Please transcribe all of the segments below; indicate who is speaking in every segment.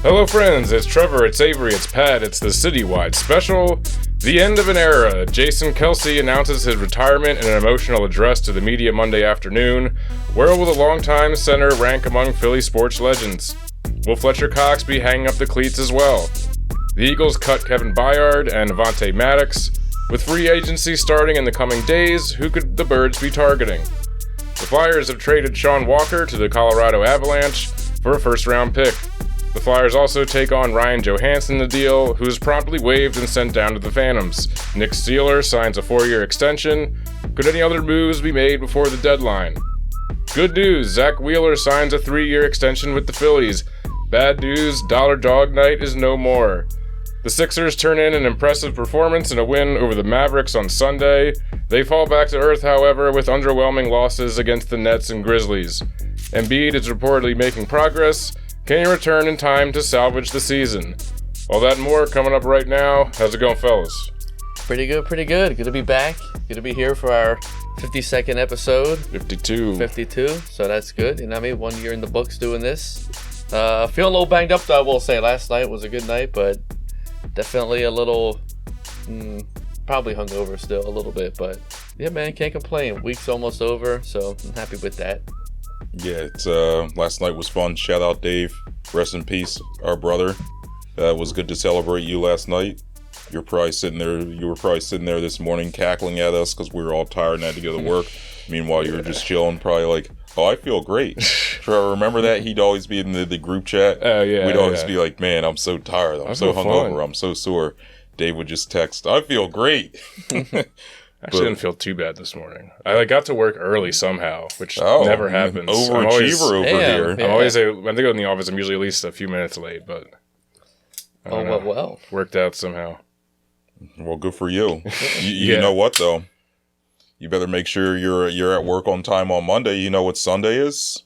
Speaker 1: Hello friends, it's Trevor, it's Avery, it's Pat, it's the citywide special, The End of an Era. Jason Kelce announces his retirement in an emotional address to the media Monday afternoon. Where will the longtime center rank among Philly sports legends? Will Fletcher Cox be hanging up the cleats as well? The Eagles cut Kevin Byard and Avonte Maddox. With free agency starting in the coming days, who could the Birds be targeting? The Flyers have traded Sean Walker to the Colorado Avalanche for a first-round pick. The Flyers also take on Ryan Johansson in the deal, who is promptly waived and sent down to the Phantoms. Nick Steeler signs a 4-year extension. Could any other moves be made before the deadline? Good news, Zach Wheeler signs a 3-year extension with the Phillies. Bad news, Dollar Dog Night is no more. The Sixers turn in an impressive performance in a win over the Mavericks on Sunday. They fall back to earth, however, with underwhelming losses against the Nets and Grizzlies. Embiid is reportedly making progress. Can he return in time to salvage the season? All that and more coming up right now. How's it going, fellas?
Speaker 2: Pretty good. Good to be back. Good to be here for our 52nd episode.
Speaker 1: 52.
Speaker 2: So that's good. You know what I mean? 1 year in the books doing this. Feeling a little banged up, though, I will say. Last night was a good night, but definitely a little, probably hungover still a little bit. But yeah, man, can't complain. Week's almost over, so I'm happy with that.
Speaker 3: Yeah, it's last night was fun. Shout out Dave. Rest in peace, our brother. It was good to celebrate you last night. You were probably sitting there this morning cackling at us because we were all tired and had to go to work. Meanwhile, you were just chilling, probably like, oh, I feel great. Trevor, remember that? He'd always be in the group chat.
Speaker 1: Oh, yeah.
Speaker 3: We'd always be like, man, I'm so tired. I'm so hungover. I'm so sore. Dave would just text, I feel great.
Speaker 1: Actually, didn't feel too bad this morning. I got to work early somehow, which never happens.
Speaker 3: Overachiever over here.
Speaker 1: Yeah. I'm always when I go in the office, I'm usually at least a few minutes late, but
Speaker 2: well.
Speaker 1: Worked out somehow.
Speaker 3: Well, good for you. You know what though? You better make sure you're at work on time on Monday. You know what Sunday is?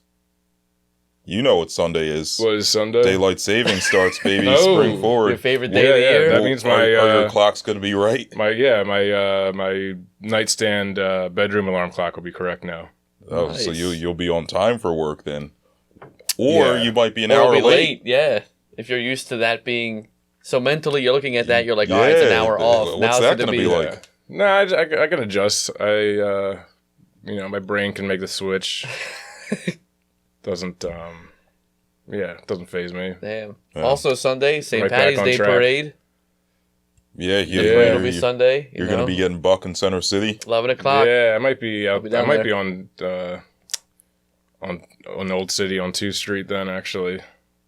Speaker 3: You know what Sunday is.
Speaker 1: What is Sunday?
Speaker 3: Daylight savings starts, baby. Spring forward.
Speaker 2: Your favorite day of the year.
Speaker 1: That means
Speaker 3: are your clock's gonna be right.
Speaker 1: My nightstand bedroom alarm clock will be correct now.
Speaker 3: Oh,
Speaker 2: Nice.
Speaker 3: so you'll be on time for work then, or you might be an hour late.
Speaker 2: Yeah, if you're used to that being so mentally, you're looking at that. You're like, it's an hour off.
Speaker 3: What's that gonna be like?
Speaker 1: No, I can adjust. My brain can make the switch. Doesn't faze me.
Speaker 2: Damn.
Speaker 3: Yeah.
Speaker 2: Also Sunday, St.
Speaker 1: Right
Speaker 2: Patty's
Speaker 1: back on
Speaker 2: Day
Speaker 1: track.
Speaker 2: parade.
Speaker 3: Yeah,
Speaker 2: It'll be Sunday.
Speaker 3: You're gonna be getting buck in Center City.
Speaker 2: 11 o'clock.
Speaker 1: Yeah, I might be out.
Speaker 2: be
Speaker 1: I might
Speaker 2: there.
Speaker 1: be on Old City on 2th Street then. Actually,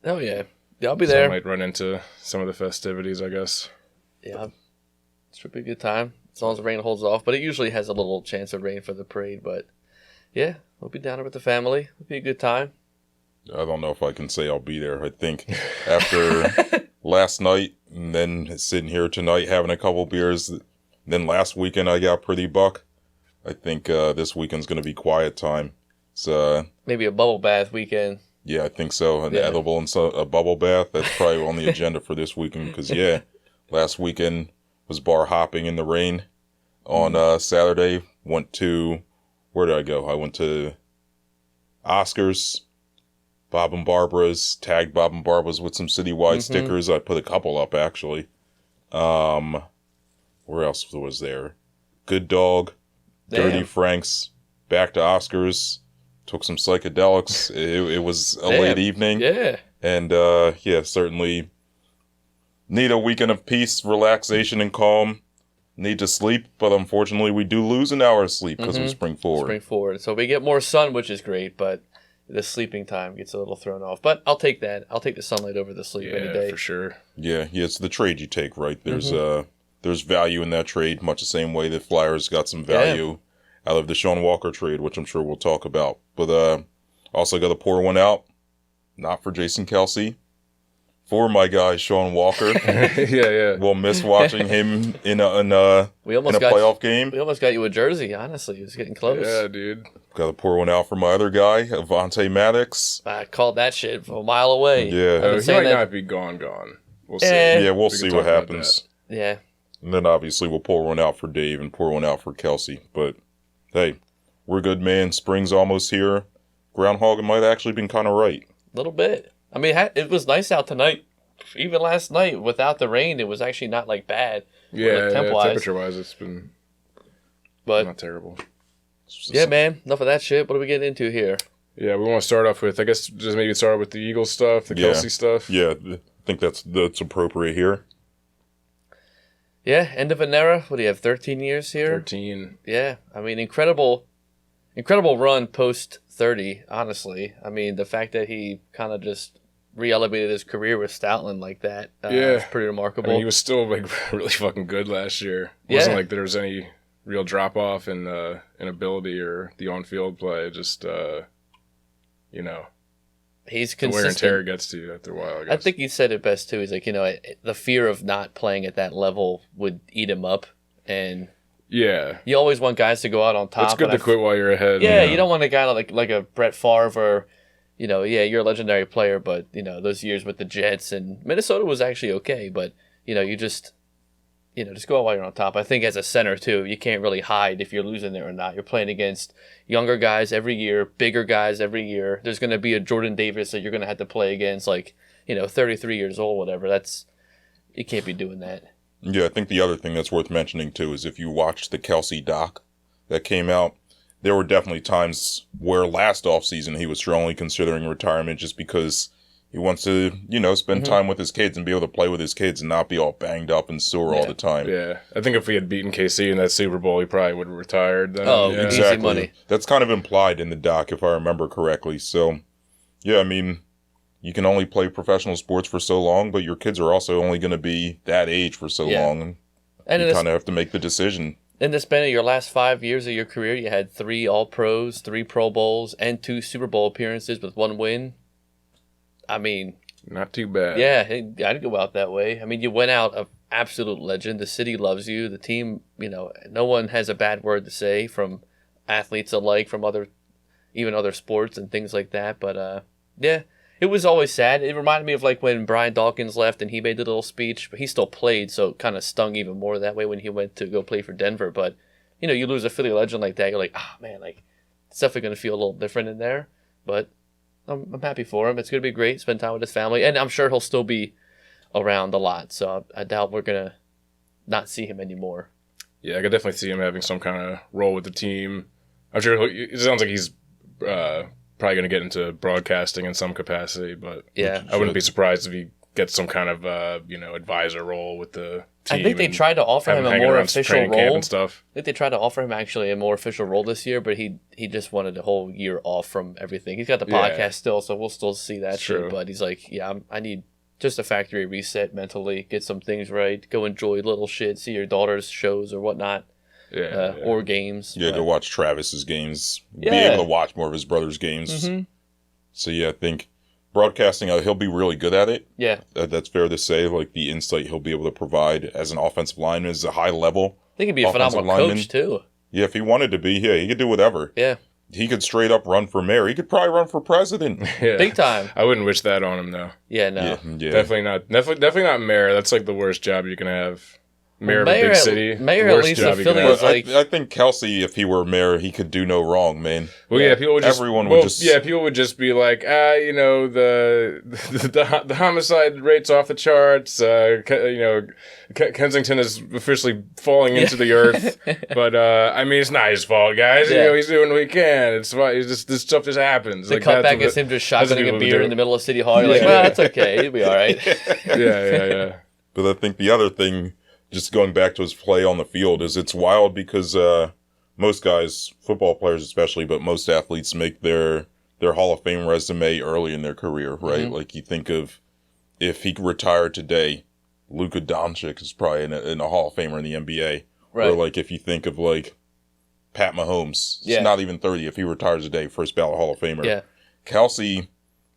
Speaker 2: Oh yeah, I'll be
Speaker 1: so
Speaker 2: there.
Speaker 1: I might run into some of the festivities, I guess.
Speaker 2: Yeah, it should be a good time as long as the rain holds off. But it usually has a little chance of rain for the parade. But yeah, we'll be down there with the family. It'll be a good time.
Speaker 3: I don't know if I can say I'll be there. I think after last night and then sitting here tonight having a couple beers, then last weekend I got pretty buck. I think this weekend's going to be quiet time. It's
Speaker 2: Maybe a bubble bath weekend.
Speaker 3: yeah, I think so. An
Speaker 2: Yeah.
Speaker 3: edible and a bubble bath. That's probably on the agenda for this weekend because last weekend was bar hopping in the rain. On Saturday, where did I go? I went to Oscars. Bob and Barbara's, tagged Bob and Barbara's with some citywide stickers. I put a couple up, actually. Where else was there? Good Dog, Dirty
Speaker 2: Damn.
Speaker 3: Frank's, back to Oscars, took some psychedelics. It was a late evening.
Speaker 2: Yeah.
Speaker 3: And, certainly need a weekend of peace, relaxation, and calm. Need to sleep, but unfortunately we do lose an hour of sleep because we spring forward.
Speaker 2: So we get more sun, which is great, but the sleeping time gets a little thrown off. But I'll take that. I'll take the sunlight over the sleep any day.
Speaker 1: For sure.
Speaker 3: Yeah, it's the trade you take, right? There's value in that trade, much the same way that Flyers got some value out of the Sean Walker trade, which I'm sure we'll talk about. But also got to pour one out, not for Jason Kelce, for my guy Sean Walker.
Speaker 1: Yeah.
Speaker 3: We'll miss watching him in a playoff game.
Speaker 2: We almost got you a jersey, honestly. It was getting close.
Speaker 1: Yeah, dude.
Speaker 3: Got to pour one out for my other guy, Avonte Maddox.
Speaker 2: I called that shit from a mile away.
Speaker 3: Yeah.
Speaker 1: He might not be gone. We'll see.
Speaker 3: Yeah, we'll
Speaker 1: We
Speaker 3: see
Speaker 1: can
Speaker 3: what
Speaker 1: talk about
Speaker 3: happens.
Speaker 2: Yeah.
Speaker 3: And then obviously we'll pour one out for Dave and pour one out for Kelce. But hey, we're good, man. Spring's almost here. Groundhog might have actually been kind of right.
Speaker 2: A little bit. I mean, it was nice out tonight. even last night without the rain, it was actually not like bad.
Speaker 1: Yeah,
Speaker 2: temp-wise.
Speaker 1: temperature-wise, it's been not terrible.
Speaker 2: Yeah, man. Enough of that shit. What are we getting into here?
Speaker 1: Yeah, we want to start off with, I guess, just maybe start with the Eagles stuff, the Kelce stuff.
Speaker 3: Yeah, I think that's appropriate here.
Speaker 2: Yeah, end of an era. What do you have, 13 years here?
Speaker 1: 13.
Speaker 2: Yeah, I mean, incredible run post-30, honestly. I mean, the fact that he kind of just re-elevated his career with Stoutland like that is pretty remarkable.
Speaker 1: I mean, he was still like really fucking good last year. It wasn't like there was any real drop-off in ability or the on-field play. Just,
Speaker 2: he's
Speaker 1: the
Speaker 2: consistent.
Speaker 1: wear and tear gets to you after a while, I guess.
Speaker 2: I think he said it best, too. He's like, the fear of not playing at that level would eat him up. And
Speaker 1: yeah,
Speaker 2: you always want guys to go out on top.
Speaker 1: It's good to quit while you're ahead.
Speaker 2: Yeah, you don't want a guy like a Brett Favre or, you're a legendary player, but, those years with the Jets and Minnesota was actually okay. But, you just go out while you're on top. I think as a center, too, you can't really hide if you're losing there or not. You're playing against younger guys every year, bigger guys every year. There's going to be a Jordan Davis that you're going to have to play against, 33 years old, whatever. You can't be doing that.
Speaker 3: Yeah, I think the other thing that's worth mentioning, too, is if you watched the Kelce doc that came out, there were definitely times where last offseason he was strongly considering retirement just because he wants to, spend time with his kids and be able to play with his kids and not be all banged up and sore all the time.
Speaker 1: Yeah, I think if we had beaten KC in that Super Bowl, he probably would have retired then.
Speaker 2: Oh,
Speaker 1: yeah.
Speaker 2: Easy money.
Speaker 3: That's kind of implied in the doc, if I remember correctly. So, yeah, I mean, you can only play professional sports for so long, but your kids are also only going to be that age for so long. And you kind of have to make the decision.
Speaker 2: In the span of your last 5 years of your career, you had 3 All-Pros, 3 Pro Bowls, and 2 Super Bowl appearances with 1 win. I mean,
Speaker 1: not too bad.
Speaker 2: Yeah, I'd go out that way. I mean, you went out an absolute legend. The city loves you. The team, no one has a bad word to say from athletes alike, from other sports and things like that. But, yeah, it was always sad. It reminded me of when Brian Dawkins left and he made the little speech, but he still played, so it kind of stung even more that way when he went to go play for Denver. But, you lose a Philly legend like that, you're like, man, it's definitely going to feel a little different in there. But I'm happy for him. It's going to be great. Spend time with his family. And I'm sure he'll still be around a lot. So I doubt we're going to not see him anymore.
Speaker 1: Yeah, I could definitely see him having some kind of role with the team. I'm sure it sounds like he's probably going to get into broadcasting in some capacity. But
Speaker 2: yeah,
Speaker 1: I wouldn't be surprised if he gets some kind of advisor role with the team.
Speaker 2: I think they tried to offer him a more official role.
Speaker 1: And stuff.
Speaker 2: I think they tried to offer him actually a more official role this year, but he just wanted a whole year off from everything. He's got the podcast still, so we'll still see that shit. But he's like, I need just a factory reset mentally, get some things right, go enjoy little shit, see your daughter's shows or whatnot. Or games.
Speaker 3: Yeah, go watch Travis's games. Be able to watch more of his brother's games.
Speaker 2: Mm-hmm.
Speaker 3: So, yeah, I think broadcasting, he'll be really good at it.
Speaker 2: Yeah.
Speaker 3: That's fair to say. The insight he'll be able to provide as an offensive lineman is a high level.
Speaker 2: I think he'd be a phenomenal coach, too.
Speaker 3: Yeah, if he wanted to be, he could do whatever.
Speaker 2: Yeah.
Speaker 3: He could straight up run for mayor. He could probably run for president.
Speaker 2: Big time.
Speaker 1: I wouldn't wish that on him, though.
Speaker 2: Yeah, no.
Speaker 3: Yeah.
Speaker 1: Definitely not. Definitely not mayor. That's the worst job you can have. Mayor of a big city.
Speaker 2: Mayor at least the Phillies.
Speaker 3: I think Kelce, if he were mayor, he could do no wrong, man.
Speaker 1: Well, yeah, people would just. people would just be like, the homicide rate's off the charts. Kensington is officially falling into the earth. But it's not his fault, guys.
Speaker 2: Yeah.
Speaker 1: He's doing what he can. It's fine. This stuff just happens.
Speaker 2: The cutback is him just shotgunning a beer in the middle of City Hall. You're like, well, that's okay. He'll be all right.
Speaker 1: Yeah.
Speaker 3: But I think the other thing, just going back to his play on the field, is it's wild because most guys, football players especially, but most athletes make their Hall of Fame resume early in their career, right?
Speaker 2: Mm-hmm.
Speaker 3: You think of if he retired today, Luka Doncic is probably in a Hall of Famer in the NBA.
Speaker 2: Right.
Speaker 3: Or if you think of Pat Mahomes, it's not even 30. If he retires today, first ballot Hall of Famer.
Speaker 2: Yeah.
Speaker 3: Kelce,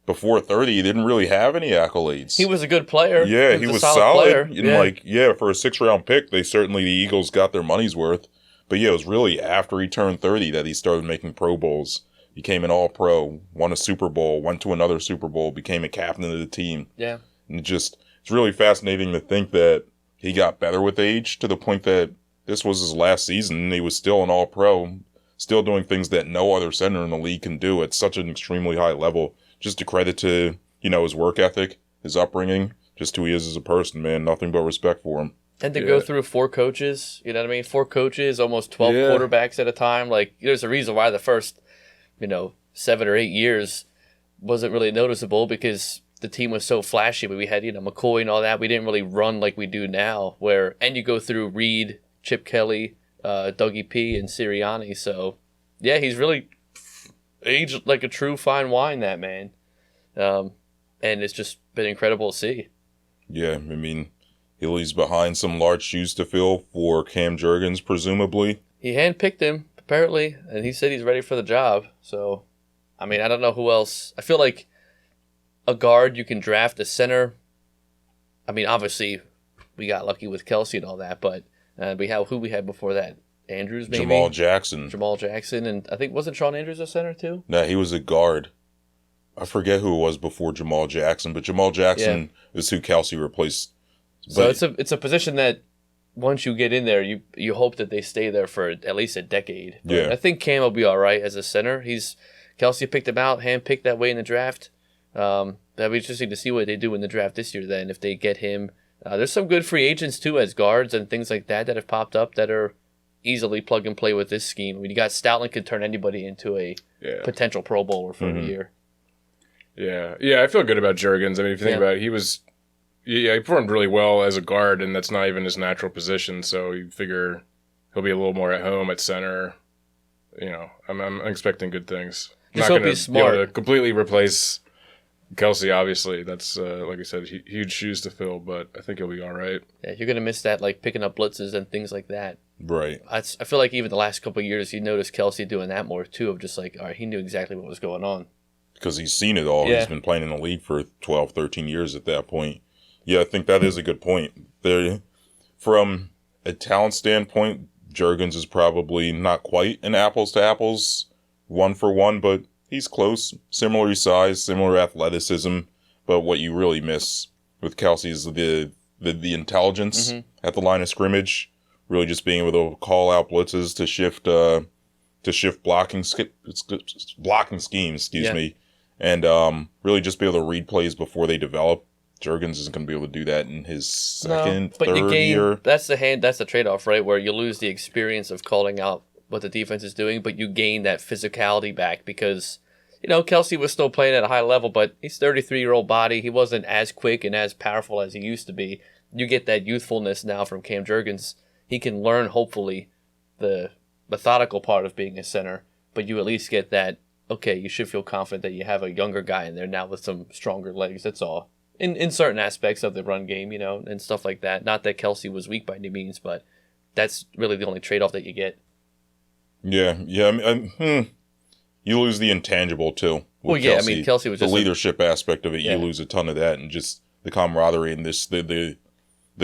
Speaker 3: before 30, he didn't really have any accolades.
Speaker 2: He was a good player.
Speaker 3: Yeah, he was solid. And for a 6th-round pick, the Eagles got their money's worth. But yeah, it was really after he turned 30 that he started making Pro Bowls. Became an All-Pro, won a Super Bowl, went to another Super Bowl, became a captain of the team.
Speaker 2: Yeah.
Speaker 3: And it's really fascinating to think that he got better with age to the point that this was his last season and he was still an All-Pro, still doing things that no other center in the league can do at such an extremely high level. Just a credit to, his work ethic, his upbringing, just who he is as a person, man. Nothing but respect for him.
Speaker 2: And to go through 4 coaches, you know what I mean? 4 coaches, almost 12 quarterbacks at a time. Like, there's a reason why the first, 7 or 8 years wasn't really noticeable because the team was so flashy. But we had, McCoy and all that. We didn't really run like we do now. And you go through Reed, Chip Kelly, Dougie P, and Sirianni. So, yeah, he's really aged like a true fine wine, that man. And it's just been incredible to see.
Speaker 3: Yeah, I mean, he leaves behind some large shoes to fill for Cam Jurgens, presumably.
Speaker 2: He handpicked him, apparently, and he said he's ready for the job. So, I mean, I don't know who else. I feel like a guard you can draft, a center. I mean, obviously, we got lucky with Kelce and all that, but we had before that? Andrews, maybe?
Speaker 3: Jamal Jackson.
Speaker 2: And I think, wasn't Sean Andrews a center, too?
Speaker 3: No, he was a guard. I forget who it was before Jamal Jackson, but Jamal Jackson is who Kelce replaced.
Speaker 2: So it's a position that once you get in there, you hope that they stay there for at least a decade. But
Speaker 3: yeah.
Speaker 2: I think Cam will be all right as a center. Kelce picked him out, handpicked that way in the draft. That'll be interesting to see what they do in the draft this year then, if they get him. There's some good free agents, too, as guards and things like that have popped up that are easily plug and play with this scheme. I mean, you got Stoutland could turn anybody into a potential Pro Bowler for a year.
Speaker 1: Yeah, I feel good about Jurgens. I mean, if you think about it, he performed really well as a guard, and that's not even his natural position, so you figure he'll be a little more at home at center. I'm expecting good things.
Speaker 2: Just
Speaker 1: not
Speaker 2: hope
Speaker 1: going
Speaker 2: he's
Speaker 1: to be
Speaker 2: smart.
Speaker 1: able to completely replace Kelce, obviously. That's, like I said, huge shoes to fill, but I think he'll be all right.
Speaker 2: Yeah, you're going to miss that, like picking up blitzes and things like that.
Speaker 3: Right.
Speaker 2: I feel like even the last couple of years, you noticed Kelce doing that more, too, of just like, all right, he knew exactly what was going on.
Speaker 3: Because he's seen it all.
Speaker 2: Yeah.
Speaker 3: He's been playing in the league for 12, 13 years at that point. Yeah, I think that is a good point. From a talent standpoint, Jurgens is probably not quite an apples-to-apples 1-for-1, but he's close. Similar size, similar athleticism. But what you really miss with Kelce is the intelligence at the line of scrimmage. Really just being able to call out blitzes to shift blocking schemes, excuse me. And really just be able to read plays before they develop. Jurgens isn't going to be able to do that in his third year.
Speaker 2: That's the trade-off, right? Where you lose the experience of calling out what the defense is doing, but you gain that physicality back because, Kelce was still playing at a high level, but he's 33-year-old body. He wasn't as quick and as powerful as he used to be. You get that youthfulness now from Cam Jurgens. He can learn, hopefully, the methodical part of being a center, but you at least get that, okay, you should feel confident that you have a younger guy in there now with some stronger legs, that's all. In certain aspects of the run game, and stuff like that. Not that Kelce was weak by any means, but that's really the only trade-off that you get.
Speaker 3: Yeah. You lose the intangible, too.
Speaker 2: Well, yeah, Kelce. I mean, Kelce was
Speaker 3: the
Speaker 2: just...
Speaker 3: leadership aspect of it, you lose a ton of that, and just the camaraderie and the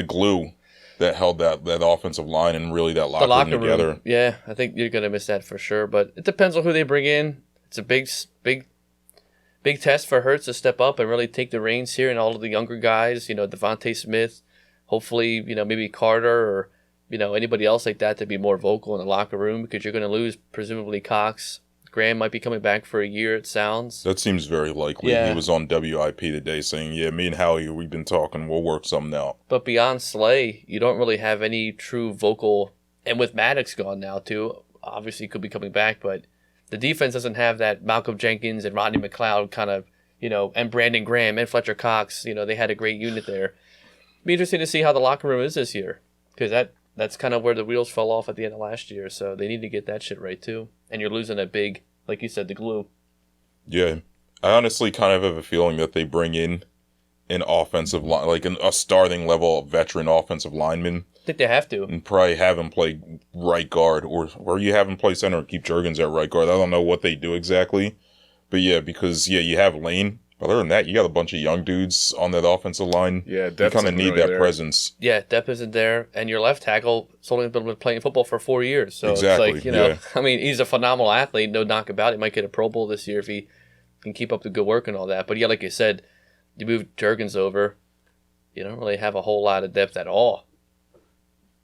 Speaker 3: glue that held that offensive line and really that locker room together.
Speaker 2: Yeah, I think you're going to miss that for sure, but it depends on who they bring in. It's a big test for Hurts to step up and really take the reins here, and all of the younger guys, Devontae Smith, hopefully, maybe Carter or, anybody else like that to be more vocal in the locker room because you're going to lose, presumably, Cox. Graham might be coming back for a year, it sounds.
Speaker 3: That seems very likely.
Speaker 2: Yeah.
Speaker 3: He was on WIP today saying, me and Howie, we've been talking, we'll work something out.
Speaker 2: But beyond Slay, you don't really have any true vocal, and with Maddox gone now, too, obviously could be coming back, but the defense doesn't have that Malcolm Jenkins and Rodney McLeod kind of, and Brandon Graham and Fletcher Cox. They had a great unit there. Be interesting to see how the locker room is this year because that's kind of where the wheels fell off at the end of last year. So they need to get that shit right too. And you're losing a big, like you said, the glue.
Speaker 3: Yeah. I honestly kind of have a feeling that they bring in an offensive line, like a starting level veteran offensive lineman.
Speaker 2: I think they have to.
Speaker 3: And probably have him play right guard or you have him play center and keep Jurgens at right guard. I don't know what they do exactly. But because you have Lane. Other than that, you got a bunch of young dudes on that offensive line.
Speaker 1: Yeah,
Speaker 3: you kind of need that presence.
Speaker 2: Yeah, depth isn't there. And your left tackle has only been playing football for 4 years. So
Speaker 3: exactly,
Speaker 2: it's like, I mean, he's a phenomenal athlete, no knock about it. He might get a Pro Bowl this year if he can keep up the good work and all that. But yeah, like you said, you move Jurgens over, you don't really have a whole lot of depth at all.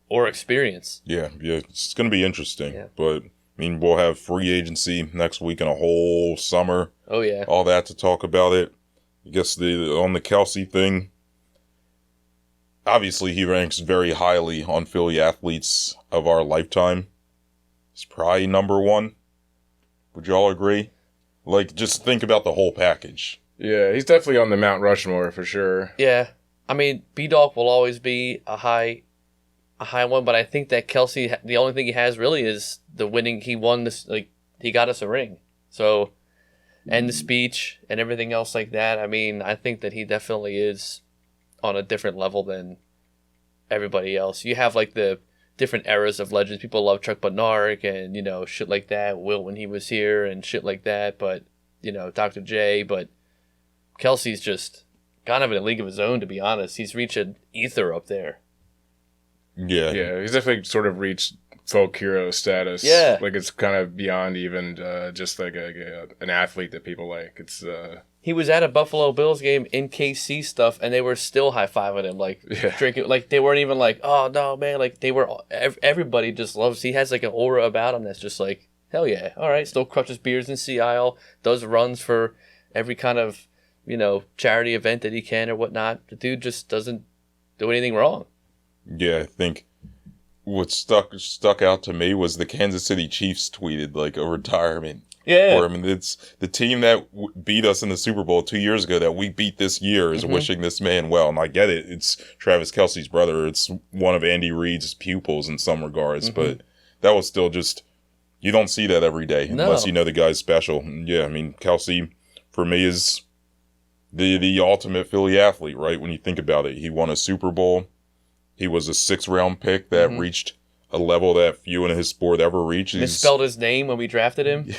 Speaker 2: Or experience.
Speaker 3: Yeah, it's going to be interesting.
Speaker 2: Yeah.
Speaker 3: But, we'll have free agency next week and a whole summer.
Speaker 2: Oh, yeah.
Speaker 3: All that to talk about it. I guess on the Kelce thing, obviously he ranks very highly on Philly athletes of our lifetime. He's probably number one. Would y'all agree? Like, just think about the whole package.
Speaker 1: Yeah, he's definitely on the Mount Rushmore for sure.
Speaker 2: Yeah. I mean, B-Dog will always be a high one, but I think that Kelce, the only thing he has really is the winning. He won this, like, he got us a ring. So, and the speech and everything else like that. I mean, I think that he definitely is on a different level than everybody else. You have, like, the different eras of legends. People love Chuck Bednarik and, you know, shit like that. Will when he was here and shit like that. But, you know, Dr. J. But Kelce's just kind of in a league of his own, to be honest. He's reached an ether up there.
Speaker 3: Yeah.
Speaker 1: Yeah, he's definitely sort of reached folk hero status.
Speaker 2: Yeah.
Speaker 1: Like, it's kind of beyond even just like an athlete that people like. It's
Speaker 2: He was at a Buffalo Bills game in KC stuff, and they were still high-fiving him, like, drinking. Like, they weren't even like, oh, no, man. Like, they were, everybody just loves, he has, like, an aura about him that's just like, hell yeah. All right, still crushes beers in Sea Isle, does runs for every kind of, you know, charity event that he can or whatnot. The dude just doesn't do anything wrong.
Speaker 3: Yeah, I think what stuck out to me was the Kansas City Chiefs tweeted, like, a retirement.
Speaker 2: Yeah.
Speaker 3: Or, I mean, it's the team that beat us in the Super Bowl 2 years ago that we beat this year is wishing this man well. And I get it. It's Travis Kelce's brother. It's one of Andy Reid's pupils in some regards. But that was still just, you don't see that every day unless you know the guy's special. And yeah, I mean, Kelce, for me, is the ultimate Philly athlete, right? When you think about it. He won a Super Bowl. He was a 6th-round pick that reached a level that few in his sport ever reached.
Speaker 2: Misspelled his name when we drafted him.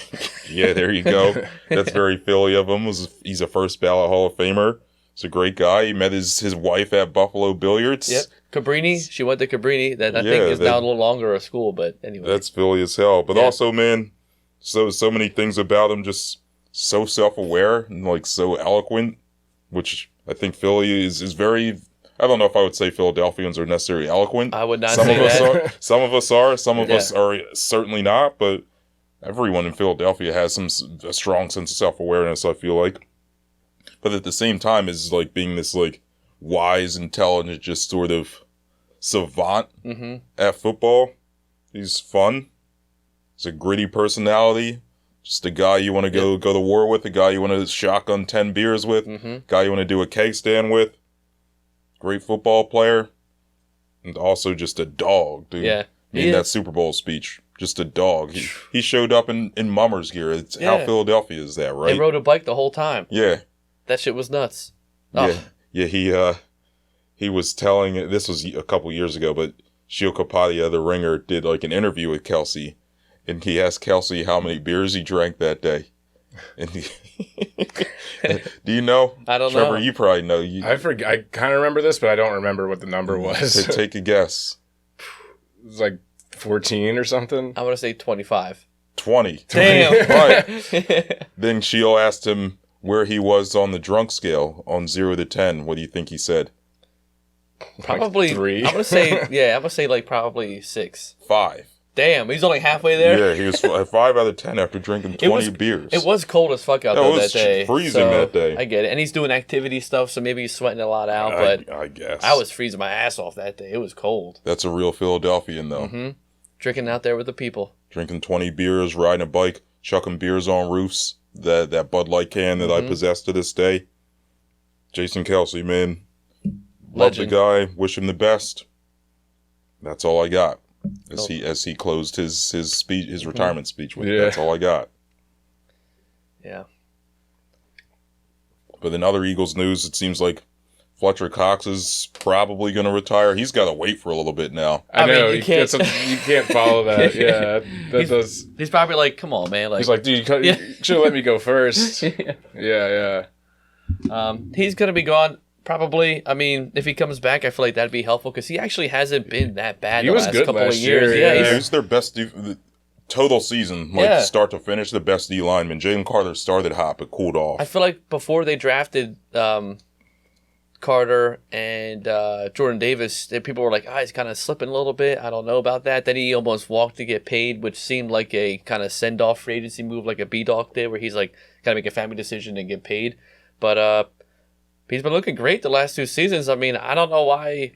Speaker 3: Yeah, there you go. That's very Philly of him. He's a first ballot Hall of Famer. He's a great guy. He met his wife at Buffalo Billiards.
Speaker 2: Yep. Cabrini. She went to Cabrini. That I think is now no longer a school, but anyway.
Speaker 3: That's Philly as hell. But also, man, so many things about him, just so self-aware and like so eloquent, which I think Philly is very... I don't know if I would say Philadelphians are necessarily eloquent.
Speaker 2: I would not say that.
Speaker 3: Some of us are. Some of us are certainly not. But everyone in Philadelphia has a strong sense of self-awareness, I feel like. But at the same time, is like being this like wise, intelligent, just sort of savant at football. He's fun. He's a gritty personality. Just a guy you want to go to war with. A guy you want to shotgun 10 beers with. Guy you want to do a keg stand with. Great football player, and also just a dog, dude.
Speaker 2: Yeah.
Speaker 3: In that Super Bowl speech, just a dog. He showed up in Mummers gear. It's how Philadelphia is that, right?
Speaker 2: They rode a bike the whole time.
Speaker 3: Yeah.
Speaker 2: That shit was nuts.
Speaker 3: Oh. Yeah, he was telling, this was a couple years ago, but Shio Kapadia, the Ringer, did like an interview with Kelce, and he asked Kelce how many beers he drank that day. And do you know?
Speaker 2: I don't
Speaker 3: Trevor,
Speaker 2: know.
Speaker 3: you probably know.
Speaker 1: I kind of remember this, but I don't remember what the number was.
Speaker 3: Take a guess.
Speaker 1: It was like 14 or something.
Speaker 2: I'm going to say 25.
Speaker 3: 20.
Speaker 2: Damn.
Speaker 3: Right. Then Sheil asked him where he was on the drunk scale on 0 to 10. What do you think he said?
Speaker 2: Probably
Speaker 1: like 3.
Speaker 2: I'm going to say like probably 6.
Speaker 3: 5.
Speaker 2: Damn, he's only halfway there?
Speaker 3: Yeah, he was 5 out of 10 after drinking 20 beers.
Speaker 2: It was cold as fuck out
Speaker 3: it
Speaker 2: there
Speaker 3: was
Speaker 2: that day.
Speaker 3: freezing that day.
Speaker 2: I get it. And he's doing activity stuff, so maybe he's sweating a lot out. But
Speaker 3: I guess.
Speaker 2: I was freezing my ass off that day. It was cold.
Speaker 3: That's a real Philadelphian, though.
Speaker 2: Drinking out there with the people.
Speaker 3: Drinking 20 beers, riding a bike, chucking beers on roofs. That Bud Light can that I possess to this day. Jason Kelce, man. Love the guy. Wish him the best. That's all I got. As he closed his speech, his retirement speech with. That's all I got.
Speaker 2: Yeah.
Speaker 3: But in other Eagles news, it seems like Fletcher Cox is probably going to retire. He's got to wait for a little bit now.
Speaker 1: I know,
Speaker 2: you can't
Speaker 1: follow that. Yeah,
Speaker 2: he's probably like, come on, man. Like,
Speaker 1: he's like, dude, you should have let me go first. Yeah.
Speaker 2: He's gonna be gone. Probably. I mean, if he comes back, I feel like that'd be helpful because he actually hasn't been that bad the last couple of years.
Speaker 1: Yeah,
Speaker 3: he's their best total season, start to finish, the best D lineman. Jalen Carter started hot but cooled off.
Speaker 2: I feel like before they drafted Carter and Jordan Davis, people were like, he's kind of slipping a little bit. I don't know about that. Then he almost walked to get paid, which seemed like a kind of send-off free agency move like a B-Dog did, where he's like, got to make a family decision and get paid. But he's been looking great the last 2 seasons. I mean, I don't know why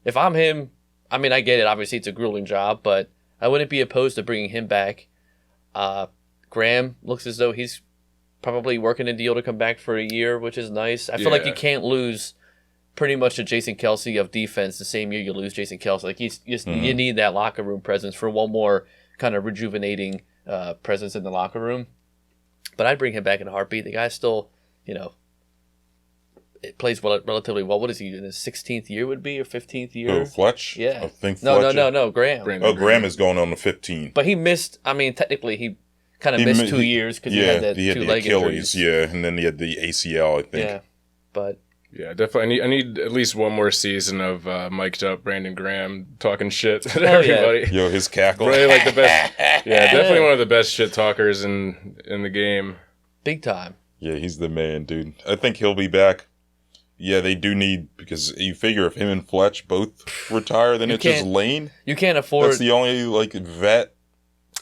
Speaker 2: if I'm him, I mean, I get it. Obviously, it's a grueling job, but I wouldn't be opposed to bringing him back. Graham looks as though he's probably working a deal to come back for a year, which is nice. I feel like you can't lose pretty much a Jason Kelce of defense the same year you lose Jason Kelce. Like you need that locker room presence for one more kind of rejuvenating presence in the locker room. But I'd bring him back in a heartbeat. The guy still, it plays relatively well. What is he in his 16th year? Would be or 15th year?
Speaker 3: Oh, Fletch?
Speaker 2: Yeah.
Speaker 3: I think
Speaker 2: no,
Speaker 3: Fletcher.
Speaker 2: Graham.
Speaker 3: Graham is going on the 15.
Speaker 2: But he missed. I mean, technically, he kind of missed 2 years because he had that two-leg
Speaker 3: Achilles,
Speaker 2: injuries.
Speaker 3: and then he had the ACL, I think.
Speaker 2: Yeah, but
Speaker 1: yeah, definitely. I need at least one more season of mic'd up Brandon Graham talking shit to everybody.
Speaker 3: Yo, his cackle.
Speaker 1: Really like the best. Yeah, definitely one of the best shit talkers in the game.
Speaker 2: Big time.
Speaker 3: Yeah, he's the man, dude. I think he'll be back. Yeah, they do need, because you figure if him and Fletch both retire, then it's just Lane.
Speaker 2: You can't afford.
Speaker 3: That's the only vet.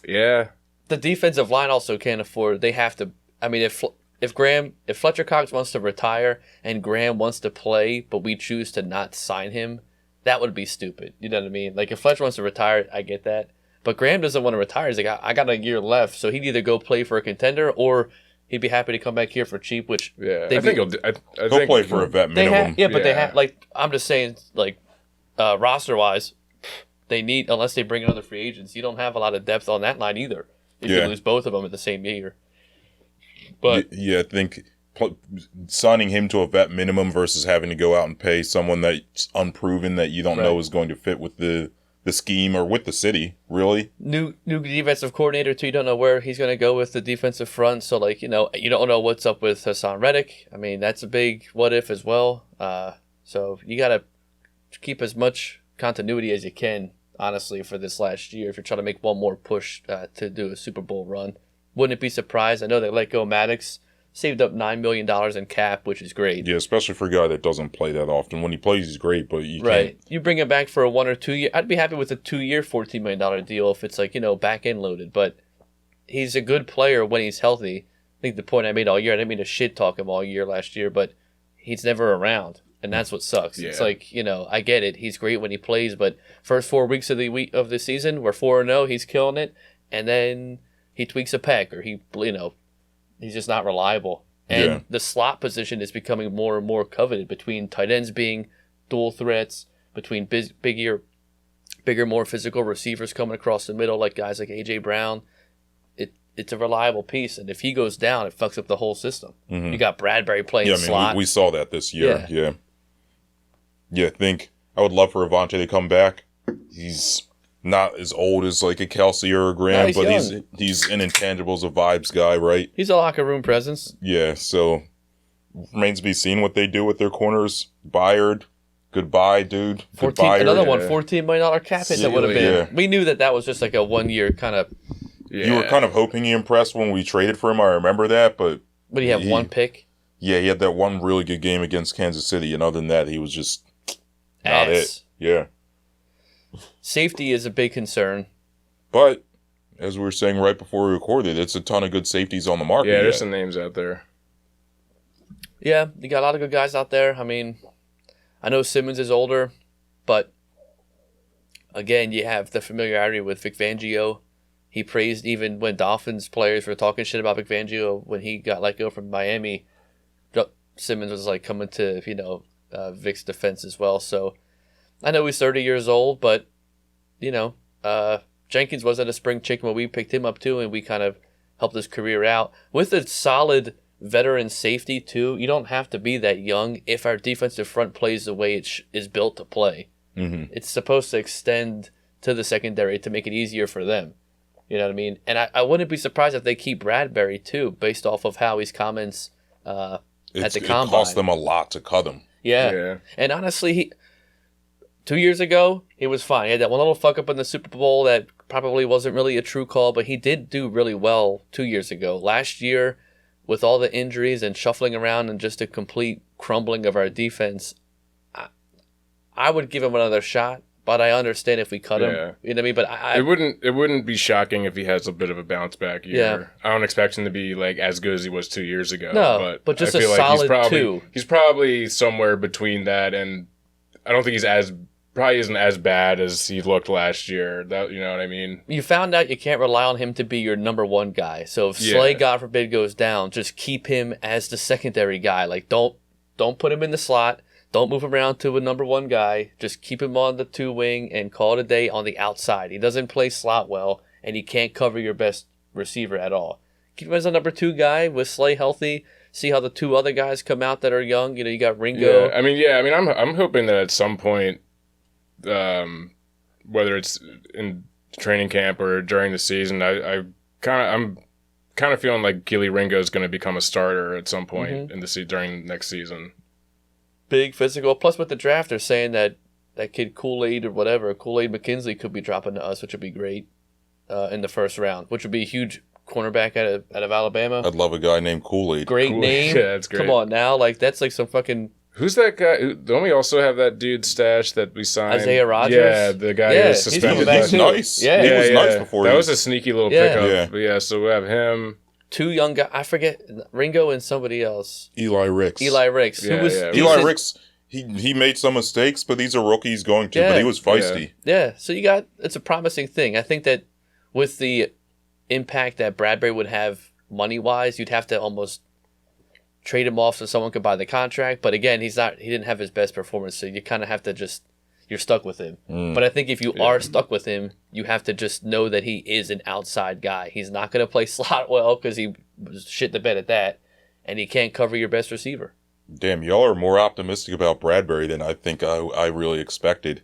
Speaker 1: Yeah.
Speaker 2: The defensive line also can't afford. They have to. I mean, if Fletcher Cox wants to retire and Graham wants to play, but we choose to not sign him, that would be stupid. You know what I mean? Like if Fletcher wants to retire, I get that. But Graham doesn't want to retire. He's like, I got a year left, so he'd either go play for a contender or he'd be happy to come back here for cheap. Which
Speaker 1: I think
Speaker 3: he'll play for a vet minimum.
Speaker 2: They have. Like I'm just saying, like roster wise, they need, unless they bring in other free agents, you don't have a lot of depth on that line either. If you lose both of them at the same year. But
Speaker 3: I think signing him to a vet minimum versus having to go out and pay someone that's unproven that you don't know is going to fit with the scheme or with the city, really.
Speaker 2: New defensive coordinator too. You don't know where he's going to go with the defensive front. So you don't know what's up with Hassan Reddick. I mean, that's a big what if as well. So you got to keep as much continuity as you can, honestly, for this last year if you're trying to make one more push to do a Super Bowl run. Wouldn't be surprised. I know they let go Maddox, saved up $9 million in cap, which is great.
Speaker 3: Yeah, especially for a guy that doesn't play that often. When he plays, he's great, but you can't.
Speaker 2: You bring him back for a 1 or 2 year. I'd be happy with a 2-year, $14 million deal if it's back end loaded. But he's a good player when he's healthy. I think the point I made all year, I didn't mean to shit talk him all year last year, but he's never around. And that's what sucks. Yeah. It's I get it. He's great when he plays, but first 4 weeks of the season, we're 4-0. He's killing it, and then he tweaks a pec, or he's just not reliable. And the slot position is becoming more and more coveted between tight ends being dual threats, between bigger, more physical receivers coming across the middle, like guys like A.J. Brown. It's a reliable piece, and if he goes down, it fucks up the whole system. Mm-hmm. You got Bradbury playing slot.
Speaker 3: We saw that this year. Yeah, I think I would love for Avante to come back. He's not as old as like a Kelce or a Graham, but he's an intangibles, a vibes guy, right?
Speaker 2: He's a locker room presence.
Speaker 3: Yeah, so remains to be seen what they do with their corners. Byard, goodbye, dude. Goodbye.
Speaker 2: Another one, $14 million cap hit that would have been. Yeah. We knew that was just like a 1 year kind of.
Speaker 3: Yeah. You were kind of hoping he impressed when we traded for him. I remember that, but.
Speaker 2: But he had one pick.
Speaker 3: Yeah, he had that one really good game against Kansas City, and other than that, he was just not it. Yeah.
Speaker 2: Safety is a big concern.
Speaker 3: But, as we were saying right before we recorded, it's a ton of good safeties on the market.
Speaker 1: Yeah, there's some names out there.
Speaker 2: Yeah, you got a lot of good guys out there. I mean, I know Simmons is older, but again, you have the familiarity with Vic Fangio. He praised even when Dolphins players were talking shit about Vic Fangio when he got let go from Miami. Simmons was like coming to, Vic's defense as well. So I know he's 30 years old, but, Jenkins wasn't a spring chicken when we picked him up too, and we kind of helped his career out. With a solid veteran safety too, you don't have to be that young if our defensive front plays the way it is built to play. Mm-hmm. It's supposed to extend to the secondary to make it easier for them. You know what I mean? And I wouldn't be surprised if they keep Bradbury too, based off of Howie's comments at the combine.
Speaker 3: It cost them a lot to cut him.
Speaker 2: Yeah. And honestly, 2 years ago, he was fine. He had that one little fuck up in the Super Bowl that probably wasn't really a true call, but he did do really well 2 years ago. Last year, with all the injuries and shuffling around and just a complete crumbling of our defense, I would give him another shot. But I understand if we cut him. You know what I mean? But
Speaker 1: it wouldn't be shocking if he has a bit of a bounce back year. Yeah. I don't expect him to be like as good as he was 2 years ago.
Speaker 2: No, but just I feel a solid 2.
Speaker 1: He's probably somewhere between that, and I don't think he's as probably isn't as bad as he looked last year. That, you know what I mean?
Speaker 2: You found out you can't rely on him to be your number one guy. So if Slay, God forbid, goes down, just keep him as the secondary guy. Like, don't put him in the slot. Don't move him around to a number one guy. Just keep him on the 2-wing and call it a day on the outside. He doesn't play slot well, and he can't cover your best receiver at all. Keep him as a number 2 guy with Slay healthy. See how the 2 other guys come out that are young. You know, you got Ringo.
Speaker 1: I'm hoping that at some point, whether it's in training camp or during the season, I'm kind of feeling like Keely Ringo is going to become a starter at some point in the during next season.
Speaker 2: Big physical. Plus, with the draft, they're saying that kid Kool-Aid or whatever, Kool-Aid McKinsley could be dropping to us, which would be great in the first round, which would be a huge cornerback out of Alabama.
Speaker 3: I'd love a guy named Kool-Aid.
Speaker 2: Great name.
Speaker 1: Yeah, that's great.
Speaker 2: Come on now. Like, that's like some fucking...
Speaker 1: Who's that guy? Don't we also have that dude stash that we signed?
Speaker 2: Isaiah Rodgers?
Speaker 1: Yeah, the guy who was suspended.
Speaker 3: He's nice.
Speaker 2: Yeah.
Speaker 3: He was nice before.
Speaker 1: That was a sneaky little pickup.
Speaker 3: Yeah.
Speaker 1: But yeah, so we have him.
Speaker 2: 2 young guys. I forget. Ringo and somebody else.
Speaker 3: Eli Ricks.
Speaker 2: Eli Ricks.
Speaker 3: Eli Ricks, he made some mistakes, but these are rookies going to. But he was feisty.
Speaker 2: Yeah. So it's a promising thing. I think that with the impact that Bradbury would have money-wise, you'd have to almost trade him off so someone could buy the contract. But again, he didn't have his best performance, so you kind of have to you're stuck with him. But I think if you are stuck with him, you have to just know that he is an outside guy. He's not going to play slot well because he shit the bed at that, and he can't cover your best receiver.
Speaker 3: Damn, y'all are more optimistic about Bradbury than I think I really expected.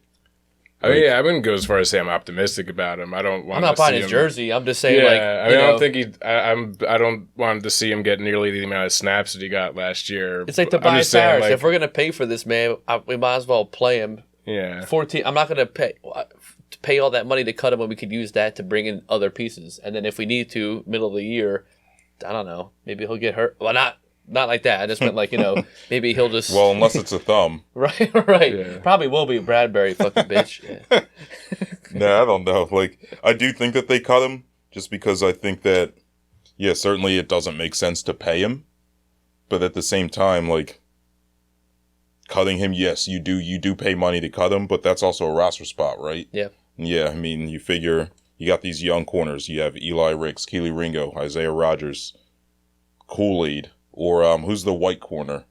Speaker 1: I mean, I wouldn't go as far as say I'm optimistic about him. I don't want.
Speaker 2: I'm not buying his jersey. I'm just saying,
Speaker 1: I don't want to see him get nearly the amount of snaps that he got last year.
Speaker 2: It's like Tobias Harris. If we're gonna pay for this man, we might as well play him.
Speaker 1: Yeah.
Speaker 2: 14. I'm not gonna pay all that money to cut him when we could use that to bring in other pieces. And then if we need to, middle of the year, I don't know, maybe he'll get hurt. Well, not like that. I just meant maybe he'll just...
Speaker 3: Well, unless it's a thumb.
Speaker 2: Right.
Speaker 1: Yeah.
Speaker 2: Probably will be Bradbury, fucking bitch. Yeah.
Speaker 3: Nah, I don't know. Like, I do think that they cut him just because I think that, yeah, certainly it doesn't make sense to pay him. But at the same time, like, cutting him, yes, you do pay money to cut him, but that's also a roster spot, right?
Speaker 2: Yeah.
Speaker 3: Yeah, I mean, you figure you got these young corners. You have Eli Ricks, Keely Ringo, Isaiah Rodgers, Kool-Aid. Or who's the white corner?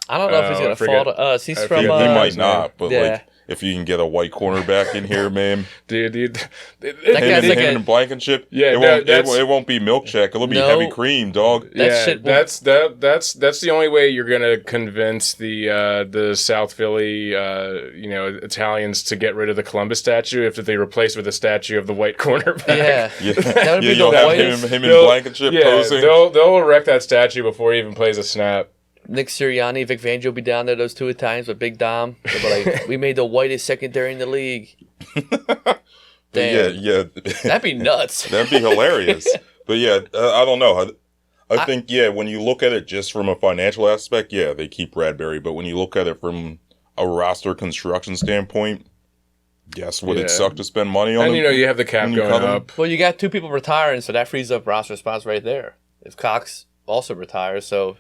Speaker 2: I don't know if he's going to fall to us. He's from...
Speaker 3: he might not, but like if you can get a white cornerback in here, man.
Speaker 1: Dude.
Speaker 2: That guy's like
Speaker 3: him and Blankenship,
Speaker 1: yeah,
Speaker 3: it won't be milk check. It'll be heavy cream, dog.
Speaker 1: That's the only way you're gonna convince the South Philly Italians to get rid of the Columbus statue if they replace with a statue of the white cornerback.
Speaker 2: Yeah. That would be
Speaker 3: you'll
Speaker 2: the
Speaker 3: have
Speaker 2: whitest.
Speaker 3: him and Blankenship posing.
Speaker 1: They'll erect that statue before he even plays a snap.
Speaker 2: Nick Sirianni, Vic Fangio will be down there those 2 at times with Big Dom. They'll be like, we made the whitest secondary in the league. Damn.
Speaker 3: Yeah.
Speaker 2: That'd be nuts.
Speaker 3: That'd be hilarious. But yeah, I don't know. I think, when you look at it just from a financial aspect, they keep Bradbury. But when you look at it from a roster construction standpoint, yes, would it suck to spend money on him?
Speaker 1: And you have the cap going up.
Speaker 2: Well, you got 2 people retiring, so that frees up roster spots right there. If Cox also retires, so...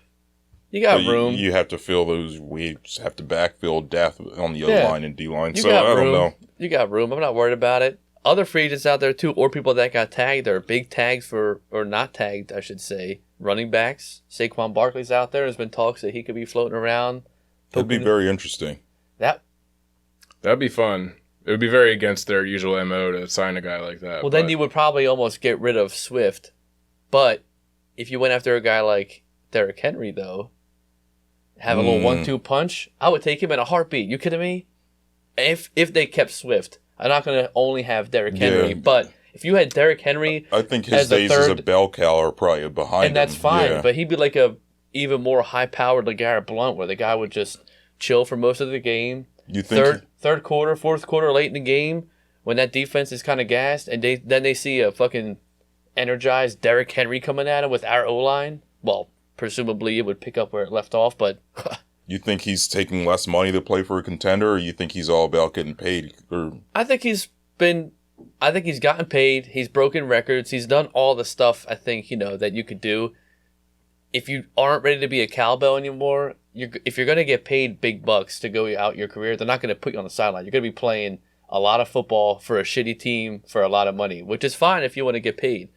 Speaker 2: You got room.
Speaker 3: You have to fill those. We have to backfill depth on the O line and D line. So I don't know.
Speaker 2: You got room. I'm not worried about it. Other free agents out there too, or people that got tagged, or big tags or not tagged, I should say. Running backs. Saquon Barkley's out there. There's been talks that he could be floating around.
Speaker 3: That'd be very interesting.
Speaker 1: That'd be fun. It would be very against their usual MO to sign a guy like that.
Speaker 2: Well, then you would probably almost get rid of Swift. But if you went after a guy like Derrick Henry, though, have a little 1-2 punch, I would take him in a heartbeat. You kidding me? If they kept Swift, I'm not going to only have Derrick Henry, but if you had Derrick Henry,
Speaker 3: I think his days as a bell cow are probably behind him.
Speaker 2: And that's fine, but he'd be like a even more high-powered LeGarrette Blount, where the guy would just chill for most of the game.
Speaker 3: You think
Speaker 2: third quarter, fourth quarter, late in the game, when that defense is kind of gassed, and they see a fucking energized Derrick Henry coming at him with our O-line, well, presumably it would pick up where it left off, but...
Speaker 3: You think he's taking less money to play for a contender, or you think he's all about getting paid?
Speaker 2: I think he's gotten paid. He's broken records. He's done all the stuff, I think, that you could do. if you aren't ready to be a cowbell anymore, if you're going to get paid big bucks to go out your career, they're not going to put you on the sideline. You're going to be playing a lot of football for a shitty team for a lot of money, which is fine if you want to get paid.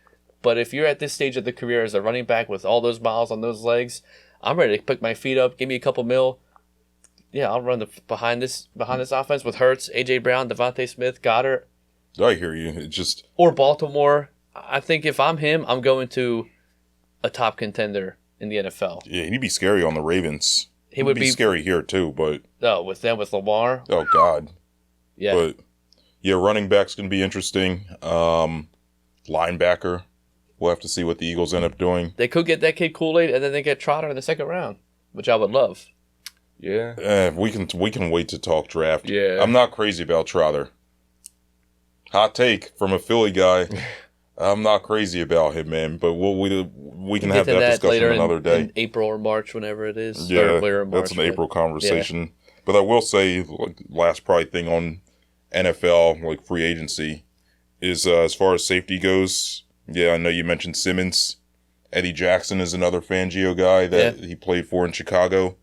Speaker 2: But if you're at this stage of the career as a running back with all those miles on those legs, I'm ready to pick my feet up, give me a couple mil. Yeah, I'll run behind this offense with Hurts, A.J. Brown, Devontae Smith, Goddard.
Speaker 3: I hear you. It just
Speaker 2: Or Baltimore. I think if I'm him, I'm going to a top contender in the NFL.
Speaker 3: Yeah, he'd be scary on the Ravens.
Speaker 2: He would be
Speaker 3: scary here too, but
Speaker 2: with Lamar.
Speaker 3: Oh God.
Speaker 2: Yeah.
Speaker 3: But yeah, running back's gonna be interesting. Linebacker. We'll have to see what the Eagles end up doing.
Speaker 2: They could get that kid Kool-Aid and then they get Trotter in the second round, which I would love.
Speaker 1: Yeah.
Speaker 3: We can wait to talk draft.
Speaker 1: Yeah.
Speaker 3: I'm not crazy about Trotter. Hot take from a Philly guy. I'm not crazy about him, man. But we can have that discussion another day.
Speaker 2: In April or March, whenever it is.
Speaker 3: Yeah,
Speaker 2: March,
Speaker 3: that's an April conversation. Yeah. But I will say, last probably thing on NFL, like free agency, is as far as safety goes, yeah, I know you mentioned Simmons. Eddie Jackson is another Fangio guy that he played for in Chicago.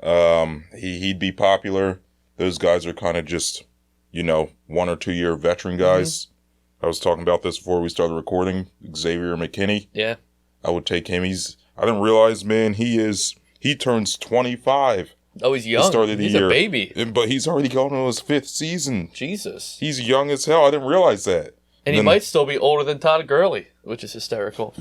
Speaker 3: He'd be popular. Those guys are kind of just, 1 or 2 year veteran guys. Mm-hmm. I was talking about this before we started recording. Xavier McKinney.
Speaker 2: Yeah.
Speaker 3: I would take him. I didn't realize, man, he turns 25.
Speaker 2: Oh, he's young. He's a baby.
Speaker 3: But he's already going to his 5th season.
Speaker 2: Jesus.
Speaker 3: He's young as hell. I didn't realize that.
Speaker 2: And he might still be older than Todd Gurley, which is hysterical.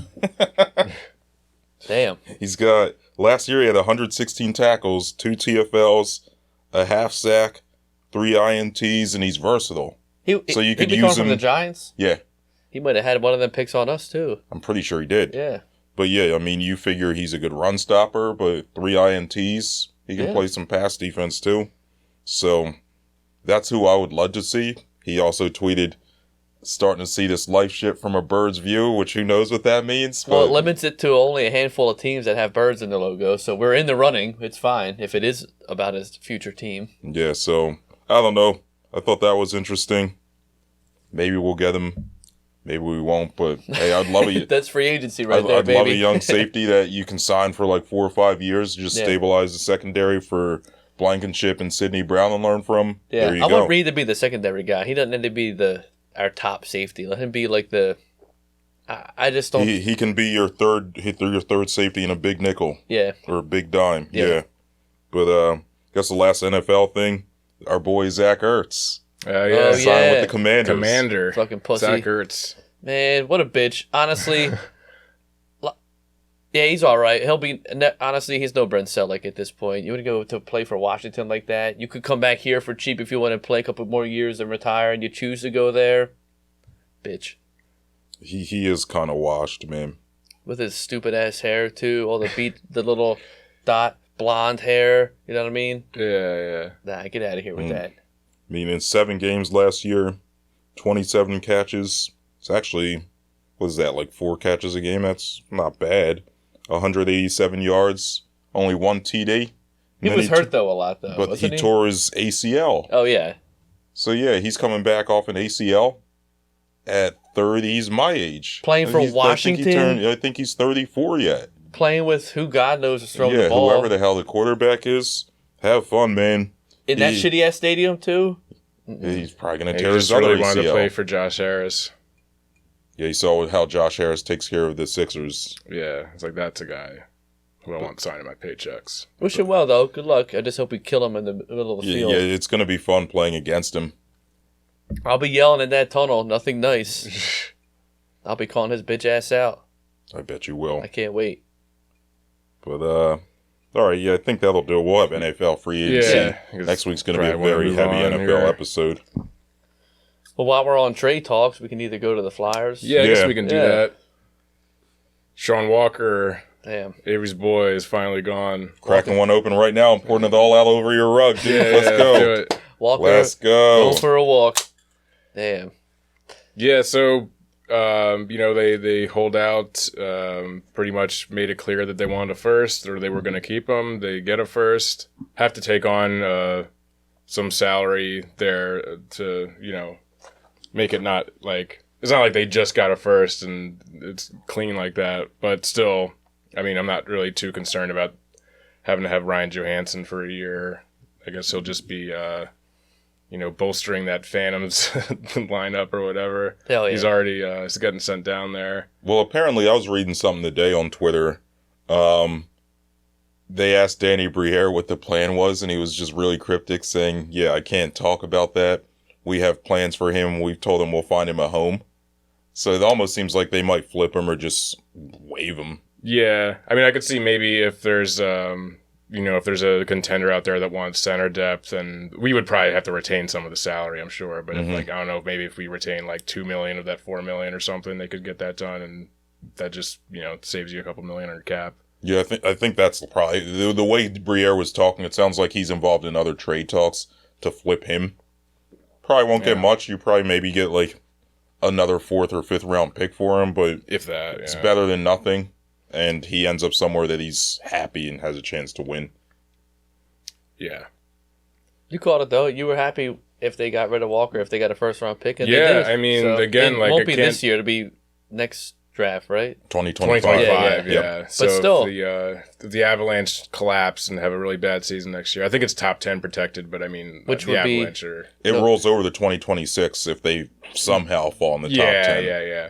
Speaker 2: Damn.
Speaker 3: He's got, last year he had 116 tackles, 2 TFLs, a half sack, 3 INTs, and he's versatile. So you could use him
Speaker 2: from the Giants?
Speaker 3: Yeah.
Speaker 2: He might have had one of them picks on us, too.
Speaker 3: I'm pretty sure he did.
Speaker 2: Yeah.
Speaker 3: But yeah, I mean, you figure he's a good run stopper, but 3 INTs, he can play some pass defense, too. So that's who I would love to see. He also tweeted, starting to see this life shit from a bird's view, which who knows what that means.
Speaker 2: Well, it limits it to only a handful of teams that have birds in the logo, so we're in the running. It's fine if it is about his future team.
Speaker 3: Yeah, so I don't know. I thought that was interesting. Maybe we'll get him. Maybe we won't, but hey, I'd love it.
Speaker 2: That's free agency right there, baby.
Speaker 3: I'd love a young safety that you can sign for like 4 or 5 years, just stabilize the secondary for Blankenship and Sidney Brown and learn from.
Speaker 2: Yeah,
Speaker 3: there you
Speaker 2: I
Speaker 3: go.
Speaker 2: want Reed to be the secondary guy. He doesn't need to be our top safety. Let him be like I just don't.
Speaker 3: He can be your third safety in a big nickel.
Speaker 2: Yeah.
Speaker 3: Or a big dime. Yeah. But I guess the last NFL thing, our boy Zach Ertz. Signed with the Commanders.
Speaker 1: Commander.
Speaker 2: Fucking pussy.
Speaker 1: Zach Ertz.
Speaker 2: Man, what a bitch. Honestly, yeah, he's all right. Honestly, he's no Brent Selleck at this point. You want to go to play for Washington like that? You could come back here for cheap if you want to play a couple more years and retire, and you choose to go there. Bitch.
Speaker 3: He is kind of washed, man.
Speaker 2: With his stupid ass hair too, all the little dot blonde hair. You know what I mean?
Speaker 1: Yeah.
Speaker 2: Nah, get out of here with that.
Speaker 3: I mean, in 7 games last year, 27 catches. It's actually, what is that, like 4 catches a game? That's not bad. 187 yards, only 1 TD.
Speaker 2: He was hurt, though, a lot, though.
Speaker 3: But he tore his ACL.
Speaker 2: Oh, yeah.
Speaker 3: So, yeah, he's coming back off an ACL at 30. He's my age.
Speaker 2: Playing for Washington?
Speaker 3: I think he's 34 yet.
Speaker 2: Playing with who God knows is throwing the ball.
Speaker 3: Whoever the hell the quarterback is. Have fun, man.
Speaker 2: In that shitty-ass stadium, too?
Speaker 3: He's probably going to tear his
Speaker 1: other ACL. He
Speaker 3: really
Speaker 1: wanted to play for Josh Harris.
Speaker 3: Yeah, you saw how Josh Harris takes care of the Sixers.
Speaker 1: Yeah, it's like, that's a guy who I want signing my paychecks.
Speaker 2: Wish him well, though. Good luck. I just hope we kill him in the middle of the field.
Speaker 3: Yeah, it's going to be fun playing against him.
Speaker 2: I'll be yelling in that tunnel. Nothing nice. I'll be calling his bitch ass out.
Speaker 3: I bet you will.
Speaker 2: I can't wait.
Speaker 3: But, all right, yeah, I think that'll do it. We'll have NFL free agency.
Speaker 1: Yeah,
Speaker 3: next week's going to be a very heavy NFL episode.
Speaker 2: Well, while we're on trade talks, we can either go to the Flyers.
Speaker 1: Yeah, I guess we can do that. Sean Walker,
Speaker 2: damn,
Speaker 1: Avery's boy, is finally gone.
Speaker 3: Cracking one open right now and pouring it all out over your rug, dude. Let's go.
Speaker 1: Do it.
Speaker 2: Walker,
Speaker 3: let's go.
Speaker 2: Go for a walk. Damn.
Speaker 1: Yeah, so, they hold out, pretty much made it clear that they wanted a first, or they were going to keep him. They get a first, have to take on some salary there to, make it not like, it's not like they just got a first and it's clean like that, but still, I mean, I'm not really too concerned about having to have Ryan Johansson for a year. I guess he'll just be, bolstering that Phantoms lineup or whatever.
Speaker 2: Hell yeah.
Speaker 1: He's already he's getting sent down there.
Speaker 3: Well, apparently I was reading something today on Twitter. They asked Danny Briere what the plan was, and he was just really cryptic, saying, yeah, I can't talk about that. We have plans for him. We've told him we'll find him a home. So it almost seems like they might flip him or just waive him.
Speaker 1: Yeah. I mean, I could see maybe if there's, if there's a contender out there that wants center depth, and we would probably have to retain some of the salary, I'm sure. But if, I don't know, maybe if we retain like $2 million of that $4 million or something, they could get that done, and that just, saves you a couple million on your cap.
Speaker 3: Yeah, I think that's probably the way Briere was talking. It sounds like he's involved in other trade talks to flip him. Probably won't get much. You probably maybe get like another 4th or 5th round pick for him, but
Speaker 1: if that,
Speaker 3: it's better than nothing. And he ends up somewhere that he's happy and has a chance to win.
Speaker 1: Yeah.
Speaker 2: You called it though. You were happy if they got rid of Walker, if they got a 1st round pick. And
Speaker 1: yeah,
Speaker 2: they did.
Speaker 1: I mean, again,
Speaker 2: it
Speaker 1: like
Speaker 2: won't be this year. It'll be next draft, right?
Speaker 3: 2025.
Speaker 1: Yeah. So
Speaker 2: but still,
Speaker 1: if the Avalanche collapse and have a really bad season next year, I think it's top 10 protected. But I mean,
Speaker 2: which
Speaker 1: the
Speaker 2: would
Speaker 1: Avalanche
Speaker 3: it rolls over to 2026 if they somehow fall in the top 10.
Speaker 1: Yeah.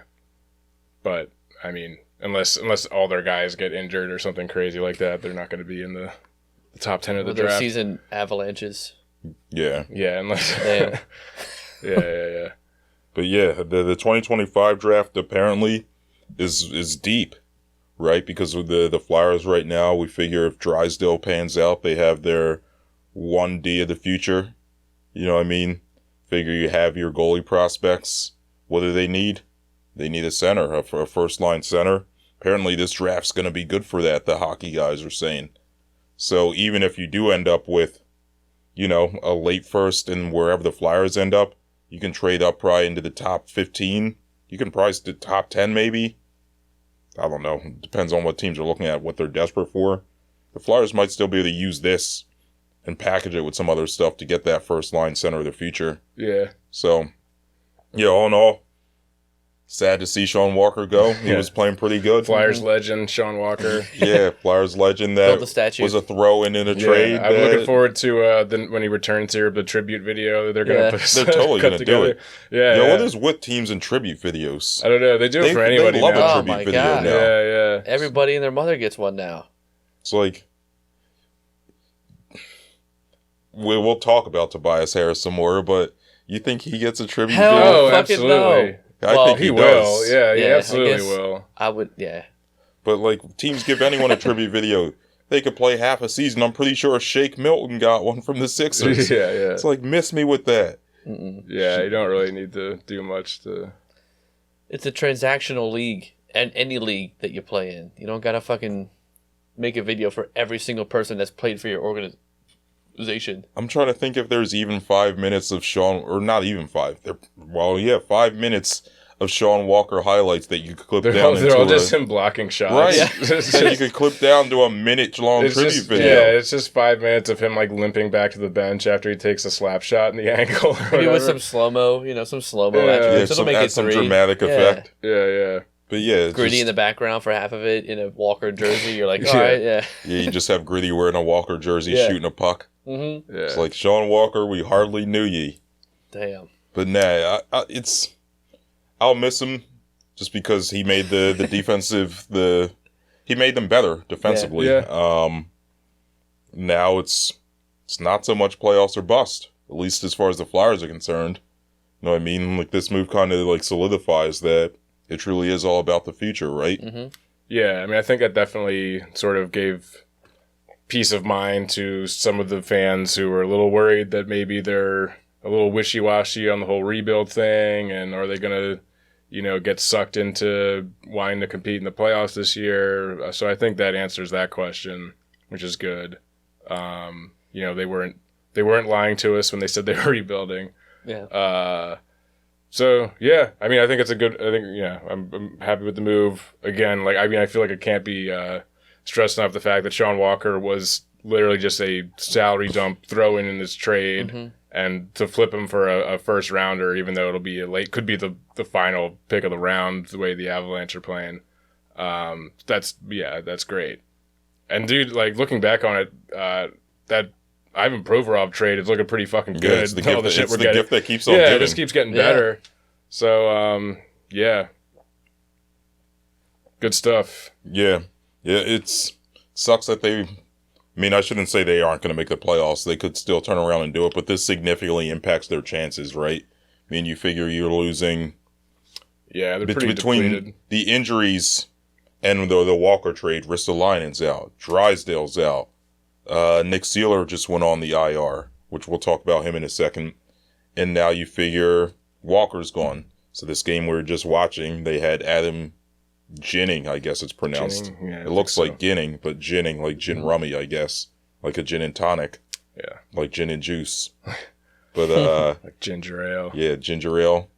Speaker 1: But I mean, unless all their guys get injured or something crazy like that, they're not going to be in the top 10 of the draft.
Speaker 2: Their season avalanches.
Speaker 3: Yeah.
Speaker 1: Yeah, unless. Yeah.
Speaker 3: But yeah, the 2025 draft apparently is deep, right? Because with the Flyers right now, we figure if Drysdale pans out, they have their 1D of the future. You know what I mean? Figure you have your goalie prospects. What do they need? They need a center, a first-line center. Apparently this draft's going to be good for that, the hockey guys are saying. So even if you do end up with, a late first and wherever the Flyers end up, you can trade up probably into the top 15. You can price the top 10 maybe. I don't know. It depends on what teams are looking at, what they're desperate for. The Flyers might still be able to use this and package it with some other stuff to get that first-line center of the future.
Speaker 1: Yeah.
Speaker 3: So, all in all, sad to see Sean Walker go. He was playing pretty good.
Speaker 1: Flyers legend, Sean Walker.
Speaker 3: Yeah, Flyers legend. That was a throw-in a trade.
Speaker 1: I'm looking forward to when he returns here, the tribute video they're going to put.
Speaker 3: They're totally going to do it.
Speaker 1: Yeah.
Speaker 3: What is with teams and tribute videos?
Speaker 1: I don't know. They do it for anybody
Speaker 3: they love
Speaker 1: now.
Speaker 3: a tribute video now.
Speaker 1: Yeah.
Speaker 2: Everybody and their mother gets one now.
Speaker 3: It's like, we'll talk about Tobias Harris some more, but you think he gets a tribute video?
Speaker 1: Oh, absolutely.
Speaker 3: I think he
Speaker 1: will.
Speaker 3: does.
Speaker 1: Yeah, he absolutely will.
Speaker 2: I would, yeah.
Speaker 3: But, teams give anyone a tribute video. They could play half a season. I'm pretty sure Shake Milton got one from the Sixers.
Speaker 1: Yeah.
Speaker 3: It's like, miss me with that.
Speaker 1: Yeah, you don't really need to do much to...
Speaker 2: It's a transactional league, and any league that you play in. You don't gotta fucking make a video for every single person that's played for your organization.
Speaker 3: I'm trying to think if there's even 5 minutes of Sean, or not even 5. 5 minutes of Sean Walker highlights that you could clip down.
Speaker 1: They're all just him blocking shots.
Speaker 3: Right. And you could clip down to a minute-long tribute video.
Speaker 1: Yeah, it's just 5 minutes of him limping back to the bench after he takes a slap shot in the ankle.
Speaker 2: Maybe with some slow-mo, some slow-mo attributes. It'll make it
Speaker 3: some
Speaker 2: 3.
Speaker 3: dramatic effect.
Speaker 1: Yeah.
Speaker 3: But yeah,
Speaker 2: Gritty in the background for half of it in a Walker jersey. You're like, all right, yeah.
Speaker 3: Yeah, you just have Gritty wearing a Walker jersey shooting a puck.
Speaker 2: Mm-hmm.
Speaker 3: Yeah. It's like, Sean Walker, we hardly knew ye.
Speaker 2: Damn.
Speaker 3: But nah, I'll miss him just because he made the defensive, he made them better defensively.
Speaker 1: Yeah.
Speaker 3: Now it's not so much playoffs or bust, at least as far as the Flyers are concerned. You know what I mean? This move kind of solidifies that it truly is all about the future, right?
Speaker 2: Mm-hmm.
Speaker 1: Yeah, I mean, I think that definitely sort of gave peace of mind to some of the fans who were a little worried that maybe they're a little wishy-washy on the whole rebuild thing, and are they going to, get sucked into wanting to compete in the playoffs this year? So I think that answers that question, which is good. They weren't lying to us when they said they were rebuilding.
Speaker 2: Yeah.
Speaker 1: So yeah, I mean, I think it's I'm happy with the move. Again, I feel like it can't be stressed enough the fact that Sean Walker was literally just a salary dump throw in this trade, and to flip him for a first rounder, even though it'll be could be the final pick of the round the way the Avalanche are playing. That's great. And dude, like looking back on it, that Ivan Provorov trade is looking pretty fucking good.
Speaker 3: Yeah, it's the gift,
Speaker 1: shit we're getting.
Speaker 3: Gift that keeps on giving.
Speaker 1: It just keeps getting better. So, good stuff.
Speaker 3: Yeah, it sucks that they. I mean, I shouldn't say they aren't going to make the playoffs. They could still turn around and do it, but this significantly impacts their chances, right? I mean, you figure you're losing.
Speaker 1: Yeah, they're pretty
Speaker 3: between
Speaker 1: depleted.
Speaker 3: The injuries and the Walker trade. Ristolainen's out. Drysdale's out. Nick Seeler just went on the IR, which we'll talk about him in a second. And now you figure Walker's gone. So this game we were just watching, they had Adam Ginning, I guess it's pronounced.
Speaker 1: Yeah,
Speaker 3: it looks like Ginning, but Ginning, like gin rummy, I guess. Like a gin and tonic.
Speaker 1: Yeah.
Speaker 3: Like gin and juice. But,
Speaker 1: like ginger ale.
Speaker 3: Yeah, ginger ale.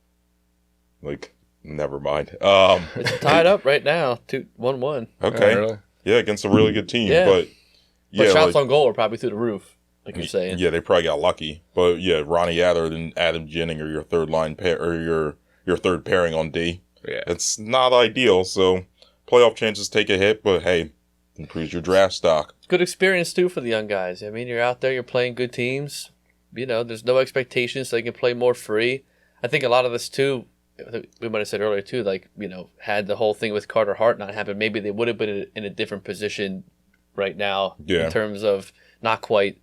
Speaker 3: Like, never mind.
Speaker 2: It's tied up right now, 1-1.
Speaker 3: Okay.
Speaker 1: Oh, really?
Speaker 3: Yeah, against a really good team.
Speaker 2: Yeah.
Speaker 3: But
Speaker 2: shots on goal are probably through the roof, like you're saying.
Speaker 3: Yeah, they probably got lucky. But yeah, Ronnie Adler and Adam Ginning are your third line pair, or your third pairing on D.
Speaker 1: Yeah.
Speaker 3: It's not ideal, so playoff chances take a hit, but hey, improves your draft stock.
Speaker 2: Good experience too for the young guys. I mean, you're out there, you're playing good teams. You know, there's no expectations, so they can play more free. I think a lot of this too, we might have said earlier too, like, you know, had the whole thing with Carter Hart not happened, maybe they would have been in a different position right now in terms of not quite,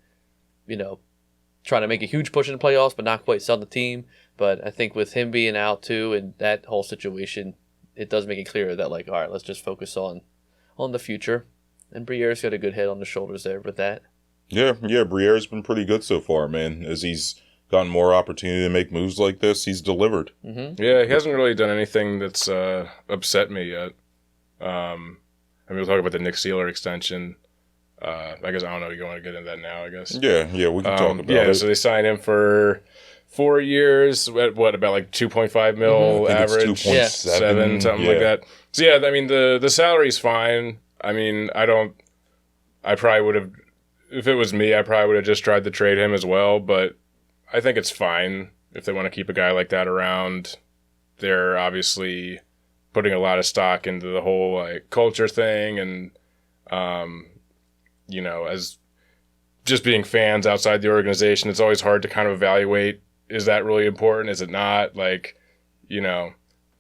Speaker 2: you know, trying to make a huge push in the playoffs, but not quite sell the team. But I think with him being out too and that whole situation, it does make it clear that, like, all right, let's just focus on the future. And Briere's got a good head on the shoulders there with that. Yeah,
Speaker 3: Briere's been pretty good so far, man. As he's gotten more opportunity to make moves like this, he's delivered.
Speaker 2: Mm-hmm.
Speaker 1: Yeah, he hasn't really done anything that's upset me yet. I mean, we'll talk about the Nick Seeler extension. I guess, I don't know, you want to get into that now, I guess.
Speaker 3: Yeah, we can talk about it.
Speaker 1: Yeah, so they signed him for 4 years, at what, about like 2.5 mil average?
Speaker 3: 2.7,
Speaker 1: something like that. So yeah, I mean, the salary's fine. I mean, I probably would have, if it was me, I probably would have just tried to trade him as well, but I think it's fine if they want to keep a guy like that around. They're obviously putting a lot of stock into the whole like culture thing, and you know, as just being fans outside the organization, it's always hard to kind of evaluate, is that really important? Is it not? Like, you know,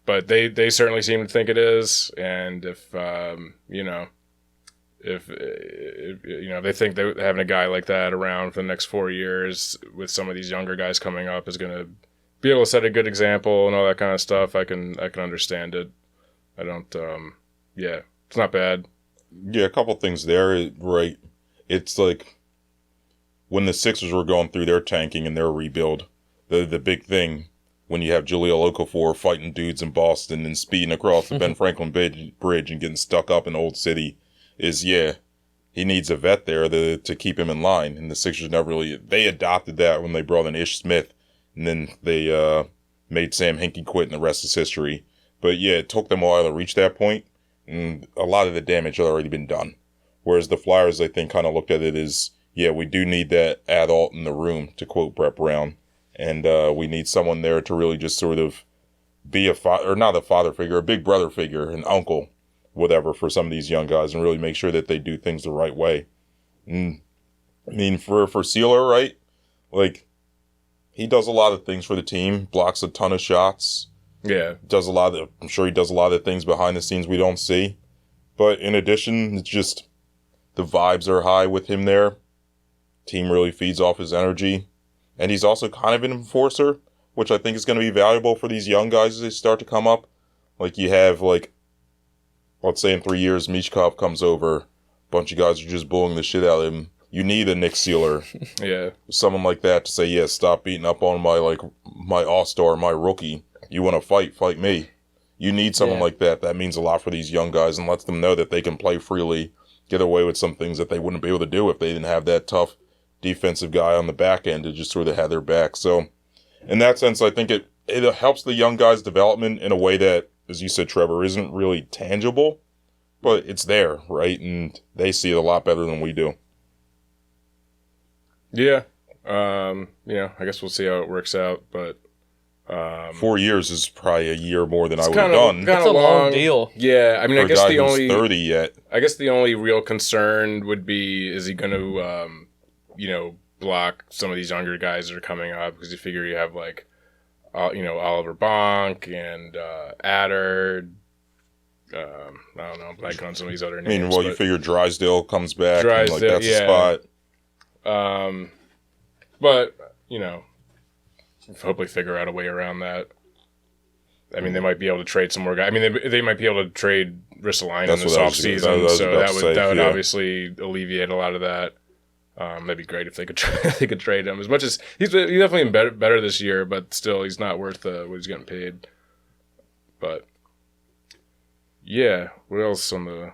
Speaker 1: but they certainly seem to think it is. And if, you know, if you know, they think that having a guy like that around for the next 4 years with some of these younger guys coming up is going to be able to set a good example and all that kind of stuff, I can understand it. I don't, yeah, it's not bad.
Speaker 3: Yeah, a couple things there, right? It's like when the Sixers were going through their tanking and their rebuild, the big thing when you have Jahlil Okafor fighting dudes in Boston and speeding across the Ben Franklin Bridge and getting stuck up in Old City is, yeah, he needs a vet there to keep him in line. And the Sixers never really, they adopted that when they brought in Ish Smith, and then they made Sam Hinkie quit, and the rest is history. But yeah, it took them a while to reach that point, and a lot of the damage had already been done. Whereas the Flyers, I think, kind of looked at it as, yeah, we do need that adult in the room, to quote Brett Brown. And we need someone there to really just sort of be a father, or not a father figure, a big brother figure, an uncle, whatever, for some of these young guys, and really make sure that they do things the right way. And, I mean, for Seeler, right? Like, he does a lot of things for the team, blocks a ton of shots.
Speaker 1: Yeah.
Speaker 3: I'm sure he does a lot of things behind the scenes we don't see. But in addition, it's just the vibes are high with him there. Team really feeds off his energy. And he's also kind of an enforcer, which I think is going to be valuable for these young guys as they start to come up. Like, you have, like, let's say in 3 years, Michkov comes over, a bunch of guys are just bullying the shit out of him. You need a Nick Seeler.
Speaker 1: Yeah.
Speaker 3: Someone like that to say, yeah, stop beating up on my all-star, my rookie. You want to fight me. You need someone like that. That means a lot for these young guys and lets them know that they can play freely, get away with some things that they wouldn't be able to do if they didn't have that tough defensive guy on the back end to just sort of have their back. So in that sense, I think it helps the young guys' development in a way that, as you said, Trevor, isn't really tangible, but it's there, right? And they see it a lot better than we do.
Speaker 1: Yeah. You know, I guess we'll see how it works out, but
Speaker 3: 4 years is probably a year more than I would have
Speaker 1: kinda-
Speaker 3: done.
Speaker 1: kinda
Speaker 2: That's a long deal.
Speaker 1: Yeah, I mean,
Speaker 3: For
Speaker 1: I
Speaker 3: a
Speaker 1: guess
Speaker 3: guy
Speaker 1: the
Speaker 3: who's
Speaker 1: only
Speaker 3: 30 yet.
Speaker 1: I guess the only real concern would be, is he going to, block some of these younger guys that are coming up? Because you figure you have, like, Oliver Bonk and Adder. I don't know, blanking on some of these other
Speaker 3: I
Speaker 1: names.
Speaker 3: mean, well, you figure Drysdale comes back. And, like,
Speaker 1: Drysdale,
Speaker 3: that's a
Speaker 1: yeah.
Speaker 3: spot.
Speaker 1: But, hopefully figure out a way around that. I mean, they might be able to trade some more guys. I mean, they might be able to trade Ristolainen
Speaker 3: That's
Speaker 1: this
Speaker 3: what I was
Speaker 1: offseason,
Speaker 3: about
Speaker 1: so
Speaker 3: to
Speaker 1: that
Speaker 3: say,
Speaker 1: would
Speaker 3: yeah.
Speaker 1: obviously alleviate a lot of that. That'd be great if they could they could trade him. As much as he's definitely been better this year, but still he's not worth what he's getting paid. But yeah, what else on the?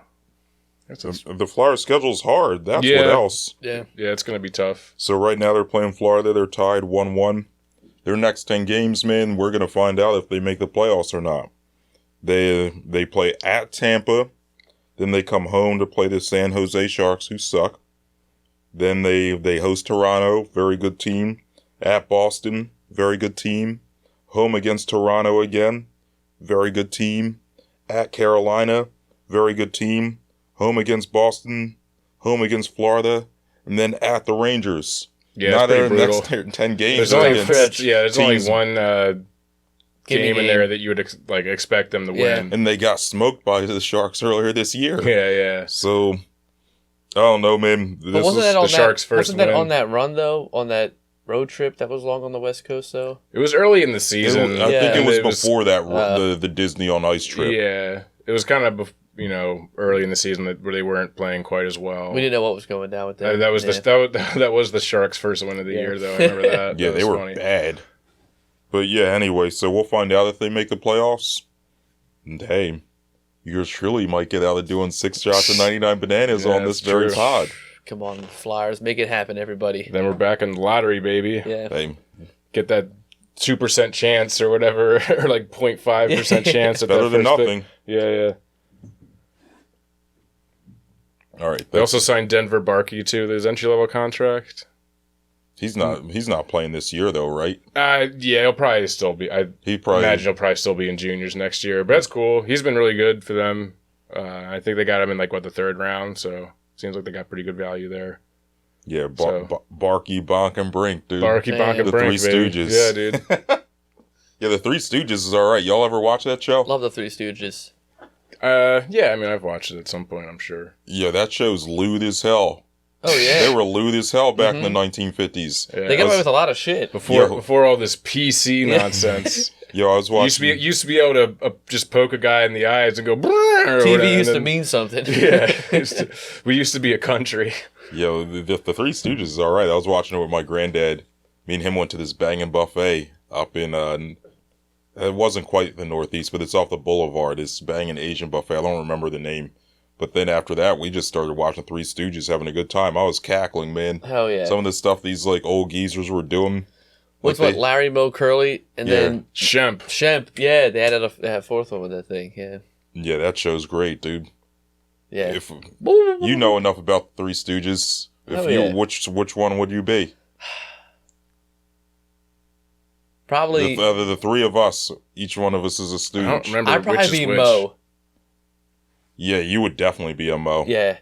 Speaker 3: The Flyers' schedule's hard. That's
Speaker 1: Yeah.
Speaker 3: what else.
Speaker 2: Yeah.
Speaker 1: Yeah, it's gonna be tough.
Speaker 3: So right now they're playing Florida. They're tied 1-1. Their next 10 games, man, we're going to find out if they make the playoffs or not. They play at Tampa. Then they come home to play the San Jose Sharks, who suck. Then they host Toronto, very good team. At Boston, very good team. Home against Toronto again, very good team. At Carolina, very good team. Home against Boston. Home against Florida. And then at the Rangers.
Speaker 1: Yeah,
Speaker 3: Now
Speaker 1: it's pretty
Speaker 3: their
Speaker 1: brutal.
Speaker 3: next 10 games.
Speaker 1: There's only
Speaker 3: against
Speaker 1: there's only
Speaker 3: teams-
Speaker 1: one game in
Speaker 2: game.
Speaker 1: there that you would expect them to
Speaker 2: Yeah.
Speaker 1: win.
Speaker 3: And they got smoked by the Sharks earlier this year.
Speaker 1: Yeah.
Speaker 3: So, I don't know, man.
Speaker 2: But
Speaker 3: This
Speaker 2: wasn't
Speaker 3: is
Speaker 2: that on
Speaker 1: the Sharks' first
Speaker 2: Wasn't that
Speaker 1: win.
Speaker 2: on that run though? On that road trip that was long on the West Coast though?
Speaker 1: It was early in the
Speaker 3: I
Speaker 1: season.
Speaker 3: think
Speaker 2: Yeah.
Speaker 3: it was before that the Disney on Ice trip.
Speaker 1: Yeah, it was kind of early in the season where they weren't playing quite as well.
Speaker 2: We didn't know what was going down with that.
Speaker 1: That was
Speaker 2: Yeah.
Speaker 1: that was the Sharks' first win of the year, though. I remember that.
Speaker 3: Yeah,
Speaker 1: That
Speaker 3: they
Speaker 1: was
Speaker 3: were
Speaker 1: funny.
Speaker 3: bad. But yeah, anyway, so we'll find out if they make the playoffs. And hey, yours truly might get out of doing 6 shots of 99 bananas
Speaker 1: Yeah,
Speaker 3: on this
Speaker 1: that's
Speaker 3: very
Speaker 1: true.
Speaker 3: pod.
Speaker 2: Come on, Flyers, make it happen, everybody.
Speaker 1: Then we're back in the lottery, baby.
Speaker 2: Yeah.
Speaker 3: Hey,
Speaker 1: Get that 2% chance or whatever, or like 0.5% chance at
Speaker 3: better
Speaker 1: that
Speaker 3: than
Speaker 1: first pick.
Speaker 3: nothing.
Speaker 1: Yeah.
Speaker 3: All right,
Speaker 1: They also signed Denver Barkey too. His entry level contract.
Speaker 3: he's not playing this year though, right?
Speaker 1: Yeah, he'll probably still be. I
Speaker 3: He probably
Speaker 1: imagine he'll probably still be in juniors next year. But that's cool. He's been really good for them. I think they got him in the 3rd round, so seems like they got pretty good value there.
Speaker 3: yeah,
Speaker 1: So-
Speaker 3: Barkey, Bonk, and Brink, dude.
Speaker 1: Barkey, Bonk, and
Speaker 3: The
Speaker 1: Brink,
Speaker 3: Three
Speaker 1: baby.
Speaker 3: Stooges.
Speaker 1: Yeah, dude.
Speaker 3: Yeah, the Three Stooges is all right. Y'all ever watch that show?
Speaker 2: Love the Three Stooges.
Speaker 1: Yeah, I mean, I've watched it at some point, I'm sure.
Speaker 3: Yeah, that show's lewd as hell.
Speaker 2: Oh yeah.
Speaker 3: They were lewd as hell back in the 1950s.
Speaker 1: Yeah.
Speaker 2: They got away with a lot of shit.
Speaker 1: Before all this PC nonsense.
Speaker 3: Yo, I was watching.
Speaker 1: used to be able to just poke a guy in the eyes and go. "Brrr," or
Speaker 2: TV
Speaker 1: whatever,
Speaker 2: used
Speaker 1: and
Speaker 2: to
Speaker 1: then-
Speaker 2: mean something.
Speaker 1: Yeah, we used to be a country.
Speaker 3: Yo, the Three Stooges is all right. I was watching it with my granddad. Me and him went to this banging buffet up in it wasn't quite the Northeast, but it's off the boulevard. It's banging Asian buffet. I don't remember the name. But then after that, we just started watching Three Stooges, having a good time. I was cackling, man.
Speaker 2: Hell yeah.
Speaker 3: Some of the stuff these old geezers were doing.
Speaker 2: What's
Speaker 3: like
Speaker 2: what? Larry, Moe, Curly, and
Speaker 3: Yeah.
Speaker 2: then
Speaker 1: Shemp.
Speaker 2: Shemp. Yeah, they added a 4th one with that thing. Yeah.
Speaker 3: Yeah, that show's great, dude.
Speaker 2: Yeah.
Speaker 3: If you know enough about the Three Stooges,
Speaker 2: Oh, yeah.
Speaker 3: which one would you be?
Speaker 2: Probably.
Speaker 3: The three of us, each one of us is a
Speaker 1: I
Speaker 3: Stooge.
Speaker 1: don't remember
Speaker 2: I'd
Speaker 1: which
Speaker 2: probably
Speaker 1: is
Speaker 2: be
Speaker 1: which.
Speaker 2: Moe.
Speaker 3: Yeah, you would definitely be a Mo.
Speaker 2: Yeah.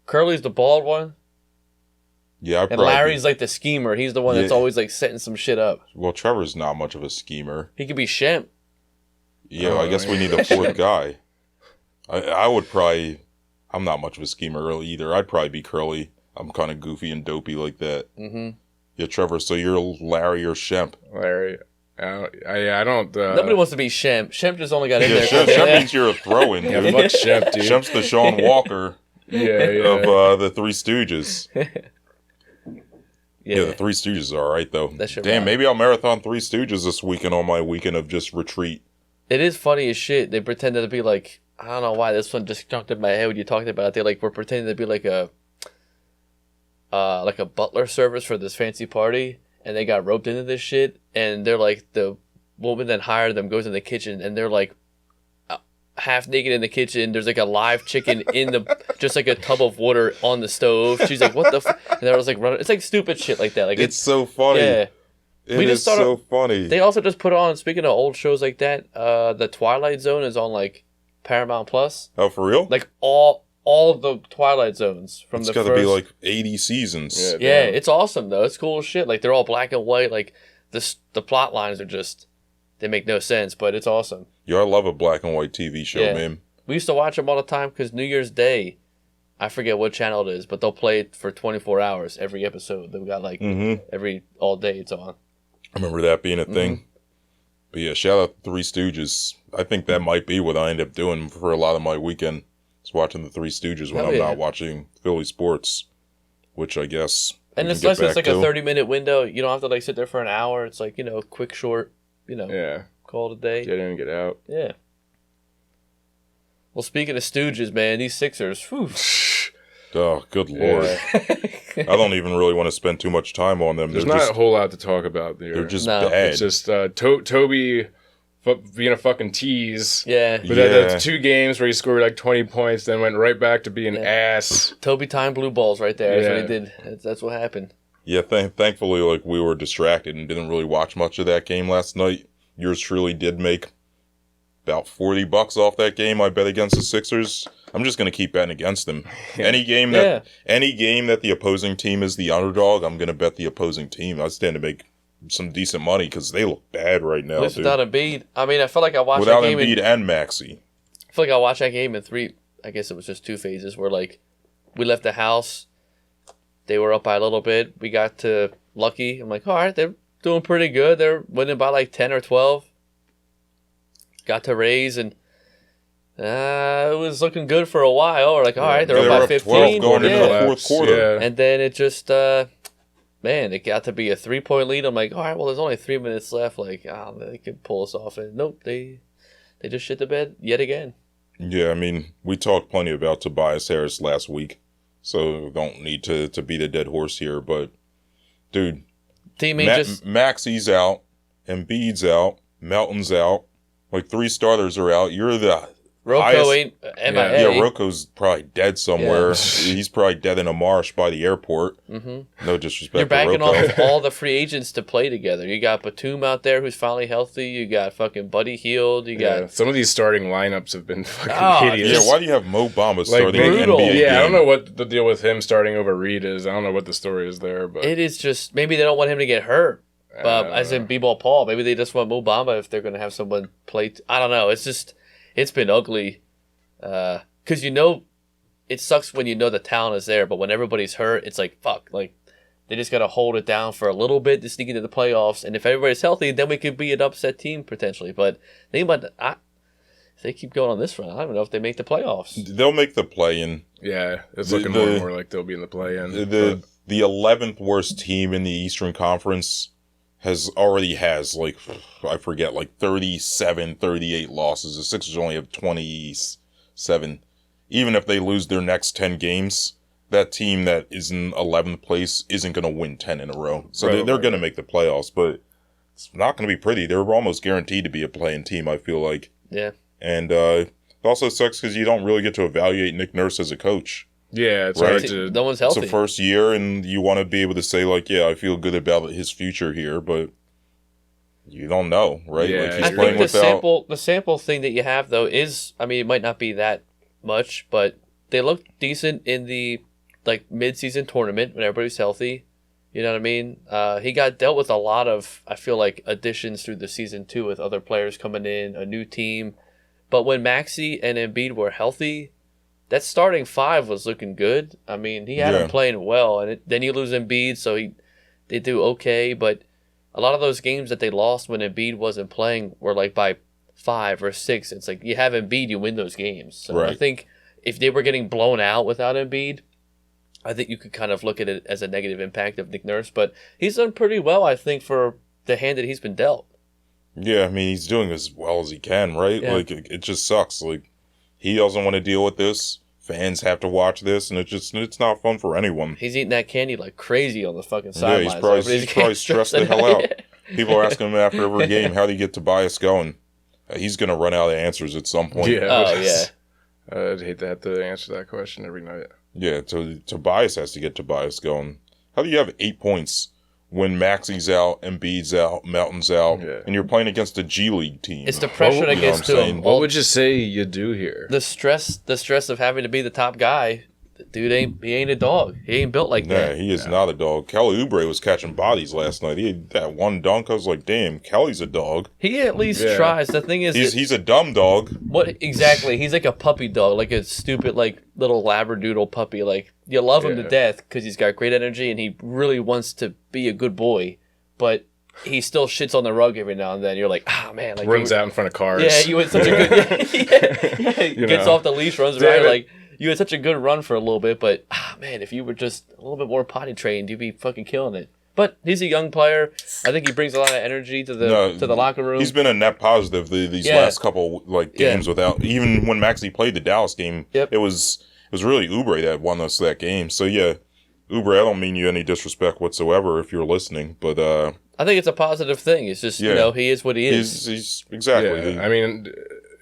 Speaker 2: Curly's the bald one,
Speaker 3: Yeah, I'd
Speaker 2: and
Speaker 3: probably
Speaker 2: Larry's like the schemer. He's the one that's
Speaker 3: Yeah.
Speaker 2: always setting some shit up.
Speaker 3: Well, Trevor's not much of a schemer.
Speaker 2: He could be Shemp.
Speaker 3: Yeah,
Speaker 1: Oh,
Speaker 3: I guess we
Speaker 1: yeah.
Speaker 3: need a 4th guy. I would probably... I'm not much of a schemer really either. I'd probably be Curly. I'm kind of goofy and dopey like that.
Speaker 2: Mm-hmm.
Speaker 3: Yeah, Trevor, so you're Larry or Shemp.
Speaker 1: Larry. I don't.
Speaker 2: Nobody wants to be Shemp. Shemp just only got in
Speaker 3: Yeah,
Speaker 2: there.
Speaker 3: Shemp means you're a throw-in,
Speaker 1: Yeah,
Speaker 3: dude.
Speaker 1: fuck Shemp, dude.
Speaker 3: Shemp's the Sean Walker
Speaker 1: Yeah.
Speaker 3: of the Three Stooges.
Speaker 2: Yeah.
Speaker 3: Yeah, the Three Stooges are alright, though.
Speaker 2: That shit
Speaker 3: Damn,
Speaker 2: rock.
Speaker 3: maybe I'll marathon Three Stooges this weekend on my weekend of just retreat.
Speaker 2: It is funny as shit. They pretended to be like, I don't know why this one just jumped in my head when you talked about it. They were pretending to be like a butler service for this fancy party, and they got roped into this shit. And they're like, the woman that hired them goes in the kitchen, and they're like half naked in the kitchen. There's like a live chicken in just like a tub of water on the stove. She's like, what the? And I was like, running. It's like stupid shit like that. Like
Speaker 3: It's so funny.
Speaker 2: yeah.
Speaker 3: It is so funny.
Speaker 2: They also just put on, speaking of old shows like that, the Twilight Zone is on like Paramount Plus.
Speaker 3: Oh, for real?
Speaker 2: Like all the Twilight Zones from
Speaker 3: it's
Speaker 2: the
Speaker 3: got
Speaker 2: first.
Speaker 3: to be like 80 seasons.
Speaker 2: Yeah, it's awesome though. It's cool as shit. Like they're all black and white. Like the plot lines are just, they make no sense, but it's awesome.
Speaker 3: Yeah, I love a black and white TV show, man.
Speaker 2: We used to watch them all the time because New Year's Day, I forget what channel it is, but they'll play it for 24 hours every episode. They've got like all day it's on.
Speaker 3: I remember that being a thing. But yeah, shout out to Three Stooges. I think that might be what I end up doing for a lot of my weekend. Is watching the Three Stooges when I'm not watching Philly sports, which I guess.
Speaker 2: And it's nice. It's like a 30-minute window. You don't have to like sit there for an hour. It's like, quick, short. Call it a day.
Speaker 1: Get in and get out.
Speaker 2: Yeah. Well, speaking of Stooges, man, these Sixers. Whew.
Speaker 3: Oh, good Lord. I don't even really want to spend too much time on them.
Speaker 1: There's not a whole lot to talk about there.
Speaker 3: They're just bad.
Speaker 1: It's just Toby being a fucking tease.
Speaker 2: Yeah.
Speaker 1: But that's 2 games where he scored like 20 points, then went right back to being ass.
Speaker 2: Toby time blue balls right there. That's what he did. That's what happened.
Speaker 3: Yeah, thankfully, like, we were distracted and didn't really watch much of that game last night. Yours truly did make about $40 off that game I bet against the Sixers. I'm just going to keep betting against them. Any game that the opposing team is the underdog, I'm going to bet the opposing team. I stand to make some decent money because they look bad right now, dude.
Speaker 2: Without Embiid. I mean, I felt like I watched that game.
Speaker 3: Without Embiid and Maxey.
Speaker 2: I feel like I watched that game in 3, I guess it was just 2 phases where, like, we left the house. They were up by a little bit. We got to lucky. I'm like, all right, they're doing pretty good. They're winning by like 10 or 12. Got to raise, and it was looking good for a while. We're like, all right, they're up by 15.
Speaker 3: 12 going into the fourth quarter.
Speaker 2: And then it just, it got to be a 3-point lead. I'm like, all right, well, there's only 3 minutes left. Like, they could pull us off. And nope, they just shit the bed yet again.
Speaker 3: Yeah, I mean, we talked plenty about Tobias Harris last week, so don't need to beat a dead horse here. But, dude, Maxey's out, Embiid's out, Melton's out. Like, 3 starters are out. You're the
Speaker 2: Rocco ain't MIA.
Speaker 3: Yeah, Rocco's probably dead somewhere. Yeah. He's probably dead in a marsh by the airport. Mm-hmm. No disrespect
Speaker 2: You're backing
Speaker 3: to Rocco.
Speaker 2: off all the free agents to play together. You got Batum out there who's finally healthy. You got fucking Buddy Hield. You got
Speaker 1: some of these starting lineups have been fucking hideous.
Speaker 3: Yeah, why do you have Mo Bamba starting an NBA game?
Speaker 1: Yeah, I don't know what the deal with him starting over Reed is. I don't know what the story is there, but
Speaker 2: it is just maybe they don't want him to get hurt. As in B-ball Paul, maybe they just want Mo Bamba if they're going to have someone play. I don't know. It's been ugly. Because it sucks when the talent is there, but when everybody's hurt, it's like, fuck. Like, they just got to hold it down for a little bit to sneak into the playoffs. And if everybody's healthy, then we could be an upset team potentially. But think about if they keep going on this front, I don't know if they make the playoffs.
Speaker 3: They'll make the play-in.
Speaker 1: Yeah, it's looking more and more like they'll be in the play-in.
Speaker 3: The 11th worst team in the Eastern Conference already has, like, I forget, like 37, 38 losses. The Sixers only have 27. Even if they lose their next 10 games, that team that is in 11th place isn't going to win 10 in a row. So they're going to make the playoffs, but it's not going to be pretty. They're almost guaranteed to be a play-in team, I feel like.
Speaker 2: Yeah.
Speaker 3: And it also sucks because you don't really get to evaluate Nick Nurse as a coach.
Speaker 1: Yeah, it's hard to...
Speaker 2: No one's healthy.
Speaker 3: It's the first year, and you want to be able to say, like, yeah, I feel good about his future here, but you don't know, right?
Speaker 1: Yeah,
Speaker 3: like,
Speaker 2: I think the sample thing that you have, though, is... I mean, it might not be that much, but they look decent in the, like, mid-season tournament when everybody's healthy. You know what I mean? He got dealt with a lot of, I feel like, additions through the season, too, with other players coming in, a new team. But when Maxey and Embiid were healthy... That starting 5 was looking good. I mean, he had him playing well, and then you lose Embiid, so they do okay. But a lot of those games that they lost when Embiid wasn't playing were like by 5 or 6. It's like you have Embiid, you win those games. So I think if they were getting blown out without Embiid, I think you could kind of look at it as a negative impact of Nick Nurse. But he's done pretty well, I think, for the hand that he's been dealt.
Speaker 3: Yeah, I mean, he's doing as well as he can, right? Yeah. Like, it just sucks. Like, he doesn't want to deal with this. Fans have to watch this, and it's not fun for anyone.
Speaker 2: He's eating that candy like crazy on the fucking sidelines.
Speaker 3: Yeah, he's probably stressed the hell out. People are asking him after every game, how do you get Tobias going? He's going to run out of answers at some point.
Speaker 1: Yeah. I'd hate to have to answer that question every night.
Speaker 3: Yeah, so Tobias has to get Tobias going. How do you have 8 points when Maxi's out, Embiid's out, Melton's out, and you're playing against a G League team.
Speaker 2: It's the pressure that gets to him.
Speaker 1: What would you say you do here?
Speaker 2: The stress of having to be the top guy. Dude ain't a dog. He ain't built like that.
Speaker 3: Yeah, he is not a dog. Kelly Oubre was catching bodies last night. He had that one dunk. I was like, damn, Kelly's a dog.
Speaker 2: He at least tries. The thing is,
Speaker 3: he's a dumb dog.
Speaker 2: What exactly? He's like a puppy dog, like a stupid like little labradoodle puppy. Like you love him to death because he's got great energy and he really wants to be a good boy, but he still shits on the rug every now and then. You're like, man, like
Speaker 1: runs out in front of cars.
Speaker 2: Yeah, you had such a good. Gets off the leash, runs around like. You had such a good run for a little bit, but man, if you were just a little bit more potty trained, you'd be fucking killing it. But he's a young player. I think he brings a lot of energy to the locker room.
Speaker 3: He's been a net positive these last couple games without even when Maxey played the Dallas game. It was really Oubre that won us that game. So yeah, Oubre, I don't mean you any disrespect whatsoever if you're listening, but
Speaker 2: I think it's a positive thing. It's just he is what he is.
Speaker 3: He's exactly.
Speaker 1: Yeah, I mean,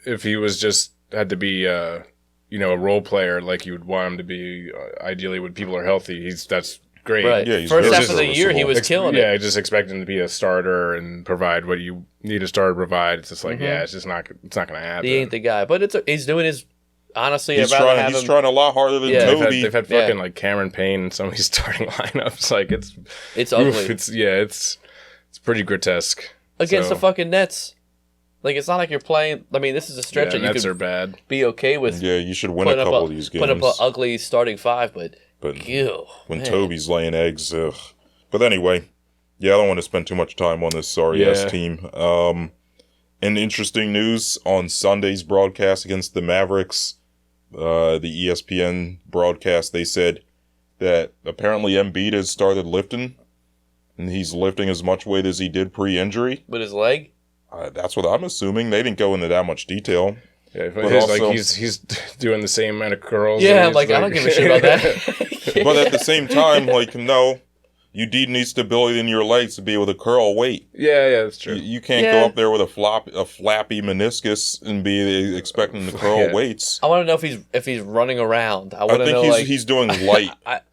Speaker 1: if he was just had to be. A role player like you would want him to be, ideally when people are healthy, that's great.
Speaker 2: Right.
Speaker 3: Yeah,
Speaker 2: first half of the year he was killing it.
Speaker 1: Yeah, just expecting to be a starter and provide what you need a starter to provide. It's just like, it's just not going to happen.
Speaker 2: He ain't the guy, but he's doing his. Honestly,
Speaker 3: he's trying a lot harder than Toby.
Speaker 1: They've had fucking like Cameron Payne in some of these starting lineups. Like it's
Speaker 2: ugly.
Speaker 1: It's pretty grotesque
Speaker 2: against the fucking Nets. Like, it's not like you're playing... I mean, this is a stretch that you
Speaker 1: Nets
Speaker 2: could
Speaker 1: are bad.
Speaker 2: be okay with.
Speaker 3: Yeah, you should win a couple of these games.
Speaker 2: Put up an ugly starting five, but
Speaker 3: when Toby's laying eggs... Ugh. But anyway, I don't want to spend too much time on this sorry-ass team. In interesting news, on Sunday's broadcast against the Mavericks, the ESPN broadcast, they said that apparently Embiid has started lifting, and he's lifting as much weight as he did pre-injury.
Speaker 2: With his leg?
Speaker 3: That's what I'm assuming. They didn't go into that much detail.
Speaker 1: Yeah, but he's doing the same amount of curls.
Speaker 2: Yeah, I don't give a shit about that.
Speaker 3: But at the same time, no, you need stability in your legs to be able to curl weight.
Speaker 1: Yeah, that's true.
Speaker 3: You can't go up there with a flappy meniscus and be expecting to curl weights.
Speaker 2: I want to know if he's running around. I
Speaker 3: think he's doing light.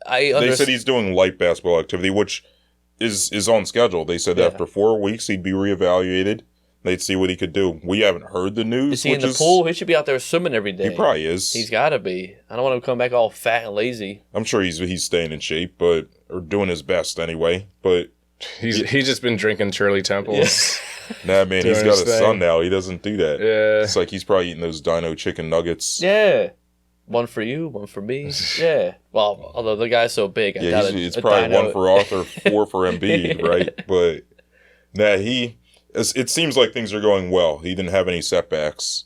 Speaker 2: They
Speaker 3: said he's doing light basketball activity, which is on schedule. They said after 4 weeks he'd be reevaluated. They'd see what he could do. We haven't heard the news.
Speaker 2: Is he in the pool? He should be out there swimming every day.
Speaker 3: He probably is.
Speaker 2: He's got to be. I don't want him to come back all fat and lazy.
Speaker 3: I'm sure he's staying in shape, or doing his best anyway. But
Speaker 1: he's just been drinking Shirley Temples.
Speaker 3: Nah, man, he's got a son now. He doesn't do that.
Speaker 1: Yeah,
Speaker 3: it's like he's probably eating those Dino chicken nuggets.
Speaker 2: Yeah, one for you, one for me. Yeah. Well, although the guy's so big,
Speaker 3: it's probably one for Arthur, 4 for Embiid, right? But it seems like things are going well. He didn't have any setbacks.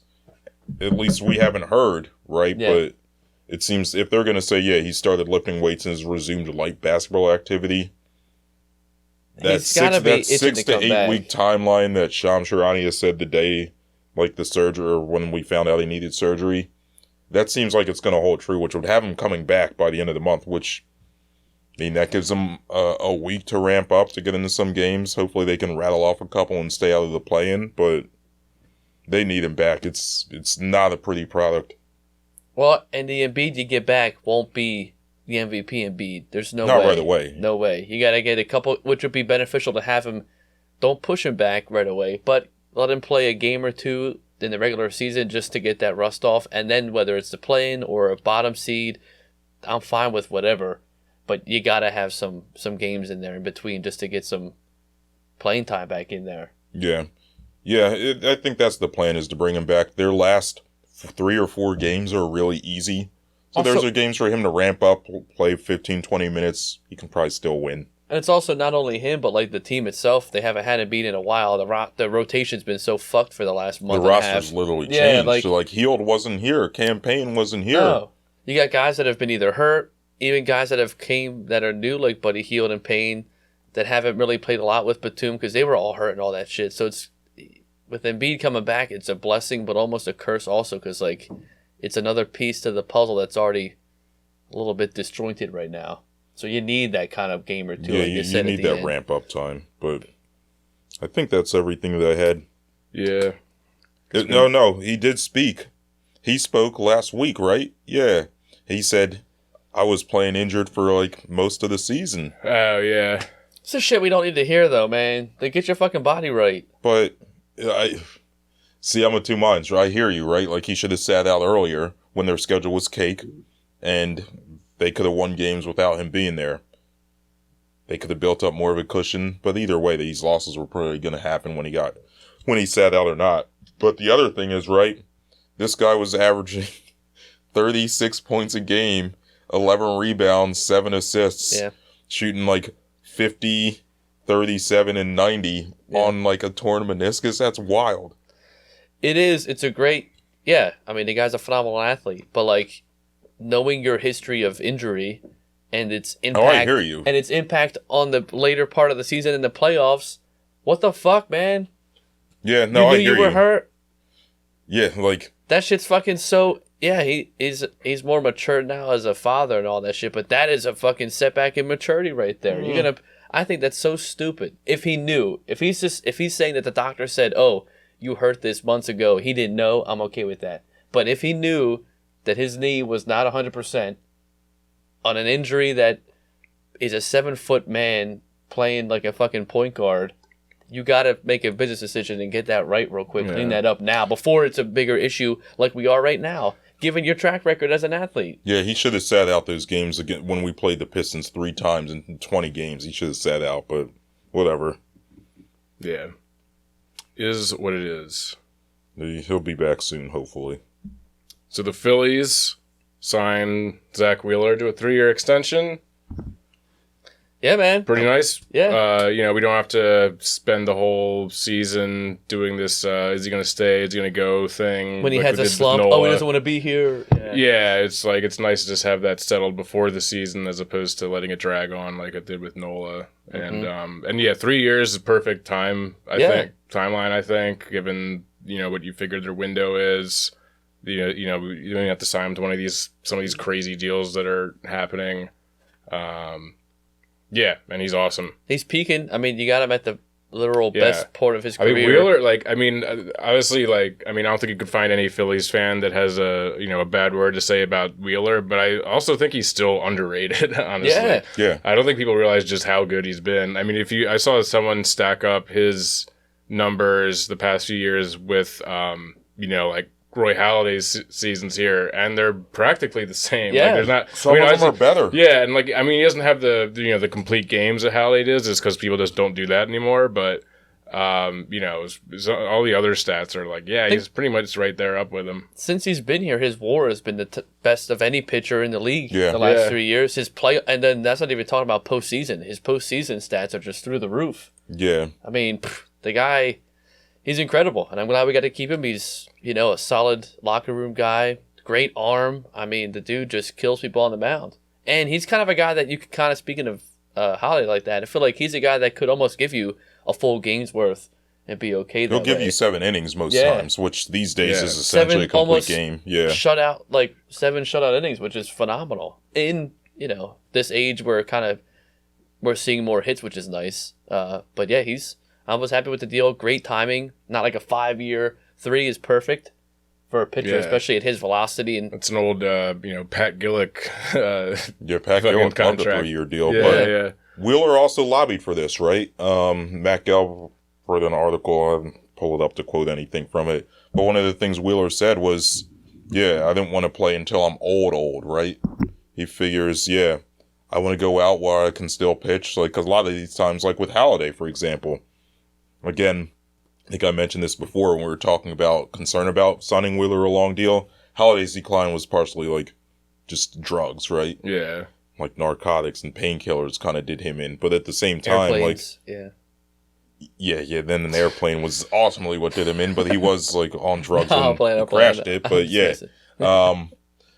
Speaker 3: At least we haven't heard, right? Yeah. But it seems if they're going to say, he started lifting weights and has resumed light basketball activity, that 6 to 8 week timeline that Shams Charania said the day, like the surgery, or when we found out he needed surgery, that seems like it's going to hold true, which would have him coming back by the end of the month, which... that gives them a week to ramp up to get into some games. Hopefully they can rattle off a couple and stay out of the play-in, but they need him back. It's not a pretty product.
Speaker 2: Well, and the Embiid you get back won't be the MVP Embiid. There's no way.
Speaker 3: Not right away.
Speaker 2: No way. You got to get a couple, which would be beneficial to have him. Don't push him back right away, but let him play a game or two in the regular season just to get that rust off, and then whether it's the play-in or a bottom seed, I'm fine with whatever. But you got to have some games in there in between just to get some playing time back in there. Yeah.
Speaker 3: I think that's the plan, is to bring him back. Their last 3 or 4 games are really easy. So there's games for him to ramp up, play 15, 20 minutes. He can probably still win.
Speaker 2: And it's also not only him, but like the team itself. They haven't had him beat in a while. The rotation's been so fucked for the last month and a half.
Speaker 3: The roster's literally changed. So Hield wasn't here. Campaign wasn't here.
Speaker 2: No. You got guys that have been either hurt, even guys that are new, like Buddy Hield and Payne, that haven't really played a lot with Batum because they were all hurt and all that shit. So it's with Embiid coming back, it's a blessing, but almost a curse also because it's another piece to the puzzle that's already a little bit disjointed right now. So you need that kind of game or two.
Speaker 3: Yeah, you need that ramp up time. But I think that's everything that I had.
Speaker 1: Yeah.
Speaker 3: No, he did speak. He spoke last week, right? Yeah. He said, I was playing injured for most of the season.
Speaker 1: Oh, yeah.
Speaker 2: It's the shit we don't need to hear, though, man. They get your fucking body right.
Speaker 3: But I'm of two minds. Right? I hear you, right? Like, he should have sat out earlier when their schedule was cake, and they could have won games without him being there. They could have built up more of a cushion, but either way, these losses were probably going to happen when he sat out or not. But the other thing is, right, this guy was averaging 36 points a game, 11 rebounds, 7 assists, shooting like 50, 37, and 90 on like a torn meniscus. That's wild.
Speaker 2: It is. It's a great, I mean, the guy's a phenomenal athlete, but like knowing your history of injury and its impact,
Speaker 3: I hear you.
Speaker 2: And its impact on the later part of the season and the playoffs, what the fuck, man?
Speaker 3: Yeah, no, I hear you.
Speaker 2: You were hurt.
Speaker 3: Yeah, like
Speaker 2: that shit's fucking so. Yeah, he's more mature now as a father and all that shit, but that is a fucking setback in maturity right there. I think that's so stupid. If he knew, if he's saying that the doctor said, "Oh, you hurt this months ago," he didn't know, I'm okay with that. But if he knew that his knee was not 100% on an injury that is a 7-foot man playing like a fucking point guard, you got to make a business decision and get that right real quick. Clean that up now before it's a bigger issue like we are right now, given your track record as an athlete.
Speaker 3: Yeah, he should have sat out those games again when we played the Pistons 3 times in 20 games. He should have sat out, but whatever.
Speaker 1: Yeah. Is what it is.
Speaker 3: He'll be back soon, hopefully.
Speaker 1: So the Phillies sign Zach Wheeler to a 3-year extension.
Speaker 2: Yeah, man.
Speaker 1: Pretty nice.
Speaker 2: Yeah.
Speaker 1: We don't have to spend the whole season doing this, is he going to stay, is he going to go thing.
Speaker 2: When he has a slump, he doesn't want to be here.
Speaker 1: Yeah, it's nice to just have that settled before the season as opposed to letting it drag on like it did with Nola. Mm-hmm. And 3 years is perfect timeline, I think, given, what you figured their window is. You don't have to sign him to some of these crazy deals that are happening. Yeah, and he's awesome.
Speaker 2: He's peaking. I mean, you got him at the literal best part of his career.
Speaker 1: I mean, Wheeler, honestly, I don't think you could find any Phillies fan that has a bad word to say about Wheeler, but I also think he's still underrated, honestly.
Speaker 3: Yeah.
Speaker 1: I don't think people realize just how good he's been. I mean, I saw someone stack up his numbers the past few years with, Roy Halladay's seasons here, and they're practically the same.
Speaker 2: Yeah,
Speaker 1: there's not.
Speaker 3: Some of them are better.
Speaker 1: Yeah, and he doesn't have the complete games that Halladay does, is because people just don't do that anymore. But all the other stats are he's pretty much right there up with him.
Speaker 2: Since he's been here, his WAR has been the best of any pitcher in the league the last 3 years. His play, and then that's not even talking about postseason. His postseason stats are just through the roof.
Speaker 3: Yeah,
Speaker 2: I mean, the guy. He's incredible, and I'm glad we got to keep him. He's, a solid locker room guy, great arm. I mean, the dude just kills people on the mound. And he's kind of a guy that you could kind of, speaking of Howie like that, I feel like he's a guy that could almost give you a full game's worth and be okay that
Speaker 3: He'll give you 7 innings most times, which these days is essentially a complete game. Yeah.
Speaker 2: 7 shutout innings, which is phenomenal. In, this age where we're seeing more hits, which is nice. But yeah, I was happy with the deal. Great timing. Not like a 5-year. 3 is perfect for a pitcher, especially at his velocity. And
Speaker 1: it's an old, Pat Gillick.
Speaker 3: Pat Gillick loved a 3-year deal. But Wheeler also lobbied for this, right? Matt Gelb wrote an article. I haven't pulled it up to quote anything from it. But one of the things Wheeler said was, I didn't want to play until I'm old, right? He figures, I want to go out while I can still pitch. Because a lot of these times, like with Halladay, for example, again, I think I mentioned this before when we were talking about concern about signing Wheeler a long deal. Halladay's decline was partially just drugs, right?
Speaker 1: Yeah.
Speaker 3: Like narcotics and painkillers kind of did him in. But at the same time,
Speaker 2: Airplanes.
Speaker 3: then an airplane was ultimately what did him in, but he was on drugs when he crashed it. But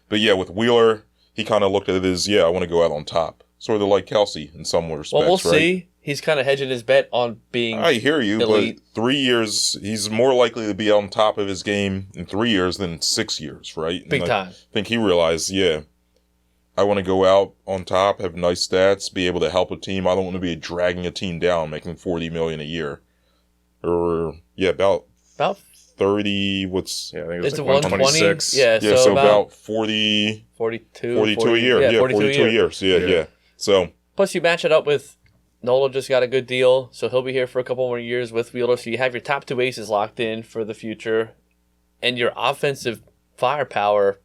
Speaker 3: with Wheeler, he kind of looked at it as, I want to go out on top. Sort of like Kelce in some respects,
Speaker 2: well, we'll see. He's kind of hedging his bet on being
Speaker 3: I hear you,
Speaker 2: elite.
Speaker 3: But 3 years, he's more likely to be on top of his game in 3 years than 6 years, right?
Speaker 2: Big time.
Speaker 3: I think he realized, I want to go out on top, have nice stats, be able to help a team. I don't want to be dragging a team down, making $40 million a year. Or, about 30,
Speaker 1: I think it's
Speaker 2: like
Speaker 1: 126.
Speaker 2: So
Speaker 3: about 42 a year. 42 a year. So
Speaker 2: plus you match it up with Nola just got a good deal, so he'll be here for a couple more years with Wheeler. So you have your top 2 aces locked in for the future. And your offensive firepower,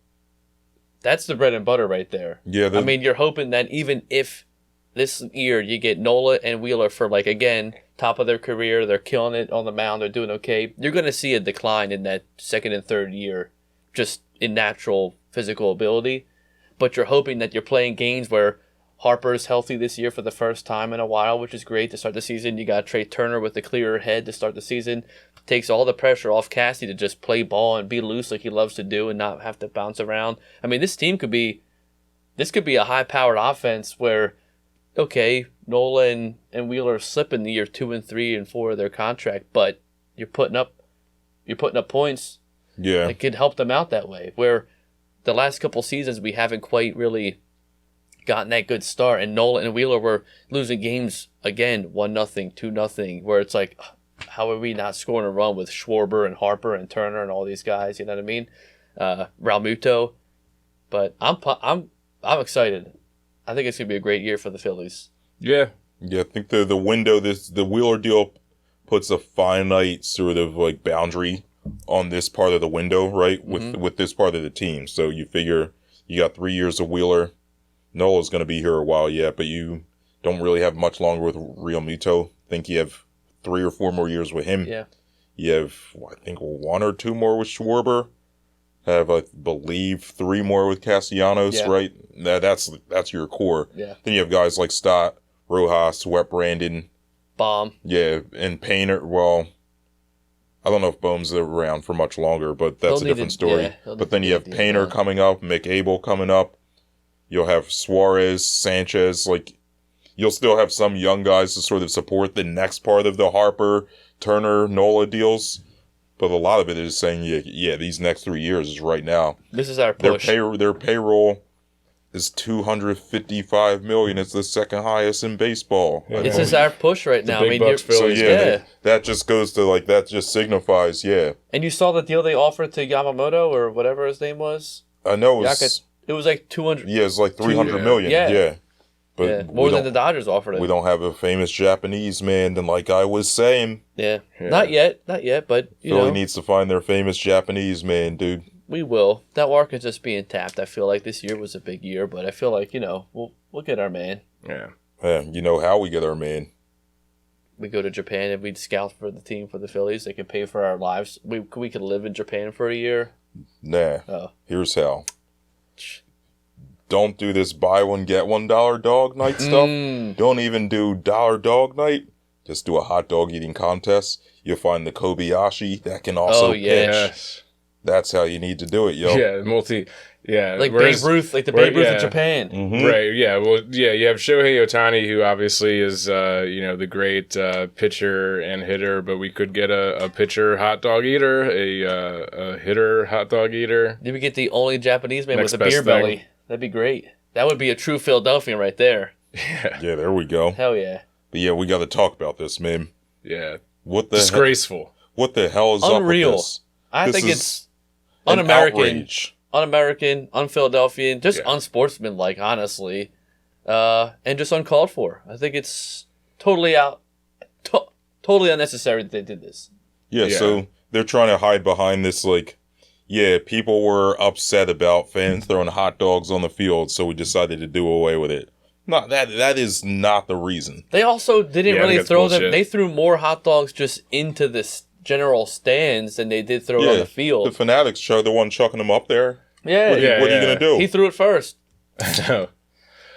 Speaker 2: that's the bread and butter right there.
Speaker 3: Yeah,
Speaker 2: I mean, you're hoping that even if this year you get Nola and Wheeler for, like, again, top of their career, they're killing it on the mound, they're doing okay, you're going to see a decline in that second and third year, just in natural physical ability. But you're hoping that you're playing games where Harper's healthy this year for the first time in a while, which is great to start the season. You got Trey Turner with the clearer head to start the season. Takes all the pressure off Cassie to just play ball and be loose like he loves to do and not have to bounce around. I mean, this could be a high-powered offense where, okay, Nola and Wheeler slip in the year 2 and 3 and 4 of their contract, but you're putting up points.
Speaker 3: Yeah,
Speaker 2: that could help them out that way. Where the last couple seasons we haven't quite really gotten that good start, and Nola and Wheeler were losing games again, 1-0, 2-0, where it's like, how are we not scoring a run with Schwarber and Harper and Turner and all these guys? You know what I mean? Realmuto, but I'm excited. I think it's gonna be a great year for the Phillies.
Speaker 1: Yeah.
Speaker 3: I think the window, the Wheeler deal puts a finite sort of like boundary on this part of the window, right? With this part of the team. So you figure you got 3 years of Wheeler. Nola's going to be here a while yet, but you don't really have much longer with Realmuto. I think you have 3 or 4 more years with him.
Speaker 2: Yeah.
Speaker 3: You have, I think, 1 or 2 more with Schwarber. Have, I believe, 3 more with Castellanos, right? That's your core.
Speaker 2: Yeah.
Speaker 3: Then you have guys like Stott, Rojas, Wet Brandon.
Speaker 2: Bomb.
Speaker 3: Yeah, and Painter. Well, I don't know if Bohm's around for much longer, but that's a different story. But then you have Painter coming up, McAble coming up. You'll have Suarez, Sanchez. Like, you'll still have some young guys to sort of support the next part of the Harper, Turner, Nola deals. But a lot of it is saying, yeah, these next 3 years is right now.
Speaker 2: This is our push.
Speaker 3: Their payroll is $255 million. It's the second highest in baseball.
Speaker 2: Yeah, this is our push right now.
Speaker 3: That just goes to, like, that just signifies, yeah.
Speaker 2: And you saw the deal they offered to Yamamoto or whatever his name was?
Speaker 3: I know
Speaker 2: it was like 200.
Speaker 3: Yeah, it's like $300 million. Yeah. But
Speaker 2: more than the Dodgers offered it.
Speaker 3: We don't have a famous Japanese man, then like I was saying.
Speaker 2: Yeah. Not yet, but
Speaker 3: Philly needs to find their famous Japanese man, dude.
Speaker 2: We will. That market's just being tapped. I feel like this year was a big year, but I feel like, we'll get our man.
Speaker 1: Yeah.
Speaker 3: Yeah, you know how we get our man.
Speaker 2: We go to Japan and we'd scout for the team for the Phillies. They can pay for our lives. We could live in Japan for a year.
Speaker 3: Nah. Oh. Here's how. Don't do this buy one, get $1 dog night stuff. Don't even do $1 dog night. Just do a hot dog eating contest. You'll find the Kobayashi that can also pitch. Yes. That's how you need to do it, yo.
Speaker 1: Yeah,
Speaker 2: like Babe Ruth, like the Babe Ruth of Japan.
Speaker 1: Mm-hmm. Right, yeah. Well, yeah, you have Shohei Ohtani, who obviously is, the great pitcher and hitter, but we could get a pitcher hot dog eater, a hitter hot dog eater.
Speaker 2: Did we get the only Japanese man with a beer belly? That'd be great. That would be a true Philadelphian right there.
Speaker 3: Yeah, there we go.
Speaker 2: Hell yeah.
Speaker 3: But yeah, we got to talk about this, man.
Speaker 1: Yeah.
Speaker 3: What the
Speaker 1: disgraceful.
Speaker 3: What the hell is
Speaker 2: unreal.
Speaker 3: Up with this?
Speaker 2: I think it's un-American, un-Philadelphian, just unsportsmanlike, honestly, and just uncalled for. I think it's totally totally unnecessary that they did this.
Speaker 3: Yeah, so they're trying to hide behind this, like, people were upset about fans throwing hot dogs on the field, so we decided to do away with it. No, that is not the reason.
Speaker 2: They also didn't really throw them. They threw more hot dogs just into the general stands than they did throw it on the field.
Speaker 3: The Fanatics are the one chucking them up there.
Speaker 2: Yeah.
Speaker 3: What are you going to do?
Speaker 2: He threw it first.
Speaker 1: No.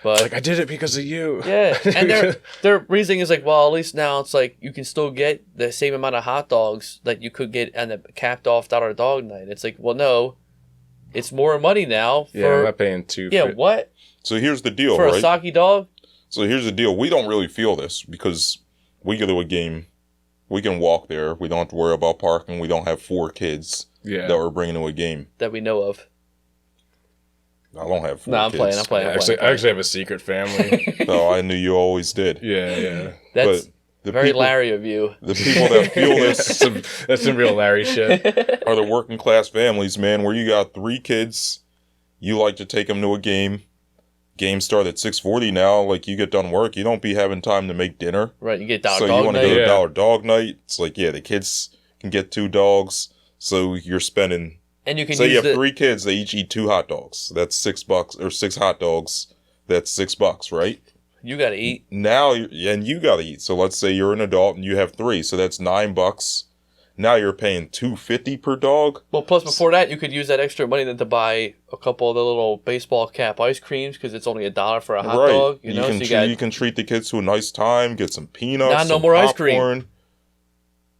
Speaker 2: But
Speaker 1: like, I did it because of you.
Speaker 2: Yeah. And their reasoning is like, well, at least now it's like you can still get the same amount of hot dogs that you could get on the capped off $1 dog night. It's like, well, no. It's more money now.
Speaker 1: I'm not paying $2.
Speaker 2: Yeah, what?
Speaker 3: So here's the deal,
Speaker 2: for
Speaker 3: right?
Speaker 2: A sake dog?
Speaker 3: So here's the deal. We don't really feel this because we go to a game. We can walk there. We don't have to worry about parking. We don't have 4 kids that we're bringing to a game.
Speaker 2: That we know of.
Speaker 3: I don't have 4
Speaker 2: kids.
Speaker 3: I'm
Speaker 2: playing.
Speaker 1: I actually have a secret family.
Speaker 3: Oh, I knew you always did.
Speaker 1: Yeah.
Speaker 2: That's very Larry of you.
Speaker 3: The people that feel this...
Speaker 1: that's some real Larry shit.
Speaker 3: Are the working class families, man, where you got 3 kids. You like to take them to a game. games start at 6:40 now. Like, you get done work, you don't be having time to make dinner.
Speaker 2: Right, you get dollar
Speaker 3: So
Speaker 2: dog
Speaker 3: you want to
Speaker 2: night.
Speaker 3: go to dollar dog night. It's like, yeah, the kids can get 2 dogs. So you're spending.
Speaker 2: And you can
Speaker 3: Say
Speaker 2: use
Speaker 3: you have 3 kids, they each eat 2 hot dogs. That's $6, or 6 hot dogs. That's $6, right?
Speaker 2: You gotta eat.
Speaker 3: Now, and you gotta eat. So let's say you're an adult and you have 3, so that's $9. Now you're paying $2.50 per dog.
Speaker 2: Well, plus before that, you could use that extra money then to buy a couple of the little baseball cap ice creams because it's only $1 for a hot dog. You know,
Speaker 3: you can treat the kids to a nice time. Get some peanuts.
Speaker 2: No more ice cream.
Speaker 3: Popcorn.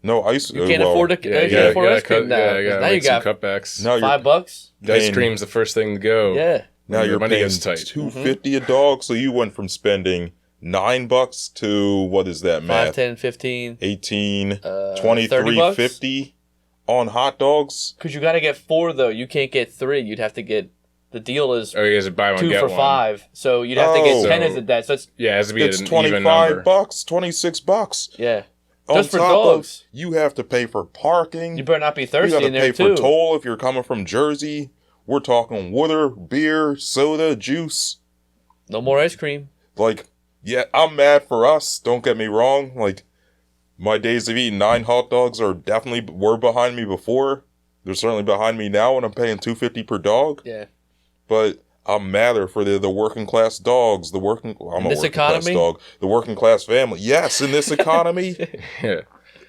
Speaker 3: No ice.
Speaker 2: You can't afford to. You can't afford ice cream now. Now you got
Speaker 1: cutbacks.
Speaker 3: Now
Speaker 2: $5.
Speaker 1: Ice cream's the first thing to go.
Speaker 2: Yeah.
Speaker 3: Now you're
Speaker 1: money
Speaker 3: paying
Speaker 1: gets tight.
Speaker 3: $2.50 a dog. So you went from spending $9 to, what is that math?
Speaker 2: 5, 10, 15.
Speaker 3: 18,
Speaker 2: $30.
Speaker 3: $23.50 on hot dogs.
Speaker 2: Because you got to get 4 though. You can't get 3. You'd have to get. The deal is
Speaker 1: Oh, you guys buy one
Speaker 2: 2
Speaker 1: get
Speaker 2: for
Speaker 1: one.
Speaker 2: $5. So you'd have to get 10 as a debt. So it's
Speaker 1: Yeah, it has to be
Speaker 3: It's
Speaker 1: an even number.
Speaker 3: $25, $26.
Speaker 2: yeah.
Speaker 3: On
Speaker 2: Just for
Speaker 3: top of,
Speaker 2: dogs.
Speaker 3: you have to pay for parking.
Speaker 2: You better not be
Speaker 3: You
Speaker 2: thirsty
Speaker 3: gotta
Speaker 2: in
Speaker 3: pay
Speaker 2: there
Speaker 3: for
Speaker 2: too.
Speaker 3: toll if you're coming from Jersey. We're talking water, beer, soda, juice.
Speaker 2: No more ice cream.
Speaker 3: Like, yeah, I'm mad for us. Don't get me wrong. Like, my days of eating 9 hot dogs were behind me before. They're certainly behind me now when I'm paying $2.50 per dog.
Speaker 2: Yeah.
Speaker 3: But I'm madder for the working class dogs. I'm a working class dog. The working class family. Yes, in this economy.
Speaker 1: Yeah.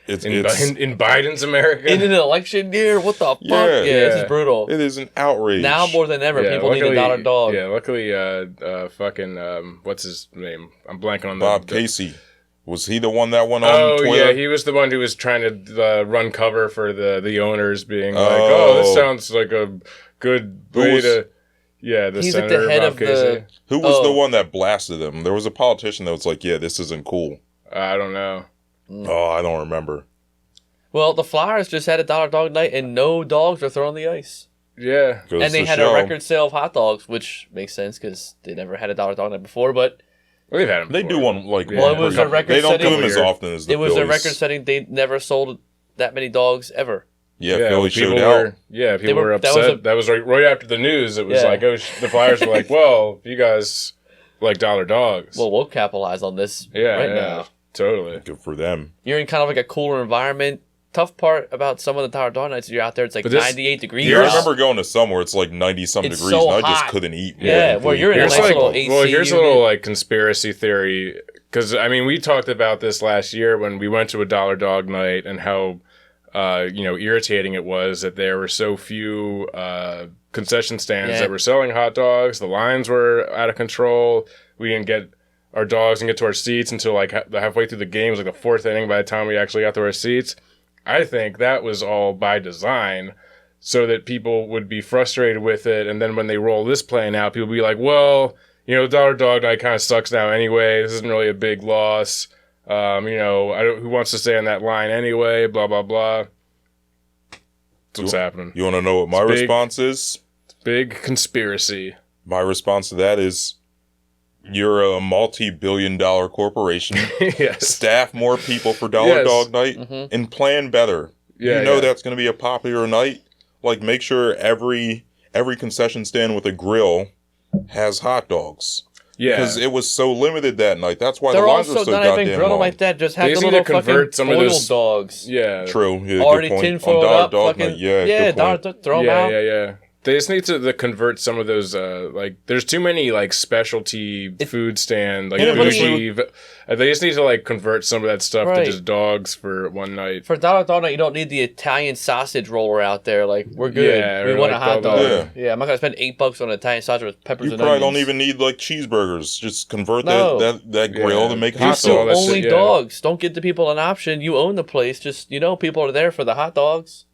Speaker 3: It's
Speaker 1: In Biden's America.
Speaker 2: In an election year, what the fuck? Yeah, this is brutal.
Speaker 3: It is an outrage.
Speaker 2: Now more than ever, people need a dollar dog.
Speaker 1: Yeah, luckily, what's his name? I'm blanking on
Speaker 3: Bob Casey. Was he the one that went on Twitter?
Speaker 1: Oh, yeah, he was the one who was trying to run cover for the owners, being like, this sounds like a good way to... Yeah,
Speaker 2: He's
Speaker 1: senator,
Speaker 2: like the head
Speaker 1: Bob
Speaker 2: of
Speaker 1: Casey.
Speaker 3: Who was the one that blasted him? There was a politician that was like, yeah, this isn't cool.
Speaker 1: I don't know.
Speaker 3: Oh, I don't remember.
Speaker 2: Well, the Flyers just had a dollar dog night, and no dogs are thrown on the ice.
Speaker 1: Yeah.
Speaker 3: Goes
Speaker 2: And they
Speaker 3: to
Speaker 2: had
Speaker 3: show.
Speaker 2: a record sale of hot dogs, which makes sense because they never had a dollar dog night before. But
Speaker 1: We've had them
Speaker 3: They do one like
Speaker 1: Well,
Speaker 3: one
Speaker 1: it was
Speaker 3: per
Speaker 1: a
Speaker 3: couple.
Speaker 2: record
Speaker 3: They don't do
Speaker 2: setting.
Speaker 3: them as often as the
Speaker 2: it was
Speaker 3: Phillies.
Speaker 2: a record-setting. They never sold that many dogs ever.
Speaker 3: Yeah,
Speaker 1: Yeah,
Speaker 3: Phillies
Speaker 1: people
Speaker 3: showed
Speaker 1: were,
Speaker 3: out.
Speaker 1: Yeah, people
Speaker 2: were-
Speaker 1: were
Speaker 2: that
Speaker 1: upset.
Speaker 2: was
Speaker 1: That was right after the news. It was
Speaker 2: Yeah.
Speaker 1: like, the Flyers were like, well, you guys like dollar dogs.
Speaker 2: Well, we'll capitalize on this
Speaker 1: yeah,
Speaker 2: now.
Speaker 1: totally.
Speaker 3: Good for them.
Speaker 2: You're in kind of like a cooler environment. Tough part about some of the dollar dog nights, you're out there, it's like
Speaker 1: But this-
Speaker 2: 98 degrees.
Speaker 3: Yeah, I remember going to somewhere. It's like 90-some
Speaker 2: It's
Speaker 3: degrees,
Speaker 2: so
Speaker 3: and I just
Speaker 2: hot.
Speaker 3: couldn't eat.
Speaker 2: Yeah, where you're in a
Speaker 1: Here's
Speaker 2: nice
Speaker 1: like,
Speaker 2: little AC
Speaker 1: here's a
Speaker 2: unit.
Speaker 1: little like conspiracy theory, because I mean we talked about this last year when we went to a dollar dog night and how irritating it was that there were so few concession stands that were selling hot dogs. The lines were out of control. We didn't get our dogs and get to our seats until like halfway through the game. It was like the 4th inning by the time we actually got to our seats. I think that was all by design so that people would be frustrated with it. And then when they roll this plan out, people be like, well, dollar dog night kind of sucks now anyway. This isn't really a big loss. Who wants to stay on that line anyway? Blah, blah, blah. That's what's happening.
Speaker 3: You want to know what my response is?
Speaker 1: Big conspiracy.
Speaker 3: My response to that is, you're a multi-billion-dollar corporation.
Speaker 1: Yes.
Speaker 3: Staff more people for Dollar Dog Night and plan better.
Speaker 1: Yeah,
Speaker 3: you know that's going to be a popular night. Like, make sure every concession stand with a grill has hot dogs.
Speaker 1: Yeah.
Speaker 3: Because it was so limited that night. That's why
Speaker 2: They're
Speaker 3: the lines were
Speaker 2: also
Speaker 3: so
Speaker 2: not even
Speaker 3: goddamn
Speaker 2: grilling
Speaker 3: long.
Speaker 2: like that. Just have
Speaker 1: They
Speaker 2: the
Speaker 1: just need
Speaker 2: little
Speaker 1: to
Speaker 2: fucking
Speaker 1: convert some of
Speaker 2: boiled
Speaker 1: those-
Speaker 2: dogs.
Speaker 1: Yeah.
Speaker 3: True. Yeah,
Speaker 2: Already
Speaker 3: good point.
Speaker 2: tinfoiled
Speaker 3: On Dollar
Speaker 2: up,
Speaker 3: Dog
Speaker 2: fucking
Speaker 3: Night, yeah, good point.
Speaker 2: throw them out.
Speaker 1: Yeah. They just need to convert some of those, there's too many, specialty food stand, bougie. They just need to, convert some of that stuff to just dogs for one night.
Speaker 2: For dollar dog night, you don't need the Italian sausage roller out there. Like, we're good.
Speaker 1: Yeah,
Speaker 2: we
Speaker 1: or
Speaker 2: want a hot dog.
Speaker 3: Yeah.
Speaker 2: I'm not going to spend $8 on an Italian sausage with peppers
Speaker 3: You
Speaker 2: and
Speaker 3: probably
Speaker 2: onions.
Speaker 3: don't even need, cheeseburgers. Just convert
Speaker 2: No.
Speaker 3: that grill to make hot
Speaker 1: Used to all
Speaker 3: dogs.
Speaker 1: that
Speaker 2: Only
Speaker 1: shit, yeah.
Speaker 2: dogs. Don't give the people an option. You own the place. Just, people are there for the hot dogs.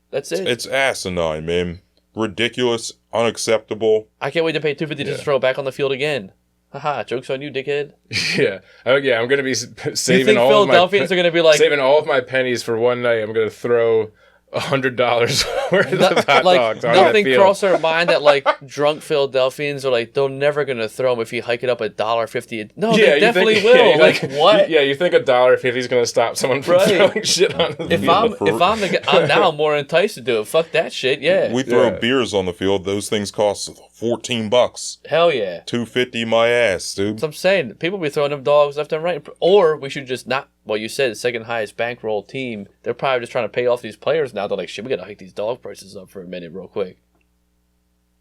Speaker 2: That's it.
Speaker 3: It's asinine, man. Ridiculous, unacceptable.
Speaker 2: I can't wait to pay $250 just to throw it back on the field again. Haha, joke's on you, dickhead.
Speaker 1: Yeah. I'm going to be
Speaker 2: You
Speaker 1: saving
Speaker 2: think
Speaker 1: all
Speaker 2: Philadelphians
Speaker 1: of my
Speaker 2: are going to be like,
Speaker 1: saving all of my pennies for one night. I'm going to throw $100 worth of hot
Speaker 2: like
Speaker 1: dogs on that
Speaker 2: nothing
Speaker 1: field.
Speaker 2: crossed our mind that like drunk Philadelphians are like they're never gonna throw them if you hike it up $1.50. No, they
Speaker 1: you
Speaker 2: definitely
Speaker 1: think,
Speaker 2: will.
Speaker 1: yeah,
Speaker 2: like what?
Speaker 1: Yeah, you think $1.50 is going to stop someone from
Speaker 2: Right.
Speaker 1: throwing shit on the field?
Speaker 2: If I'm the guy, now I'm more enticed to do it. Fuck that shit. Yeah.
Speaker 3: We throw beers on the field. Those things cost $14.
Speaker 2: Hell yeah.
Speaker 3: $2.50 my ass, dude.
Speaker 2: That's what I'm saying. People be throwing them dogs left and right. Or we should just not. Well, you said the second highest bankroll team. They're probably just trying to pay off these players now. They're like, shit, we gotta hike these dog prices up for a minute, real quick.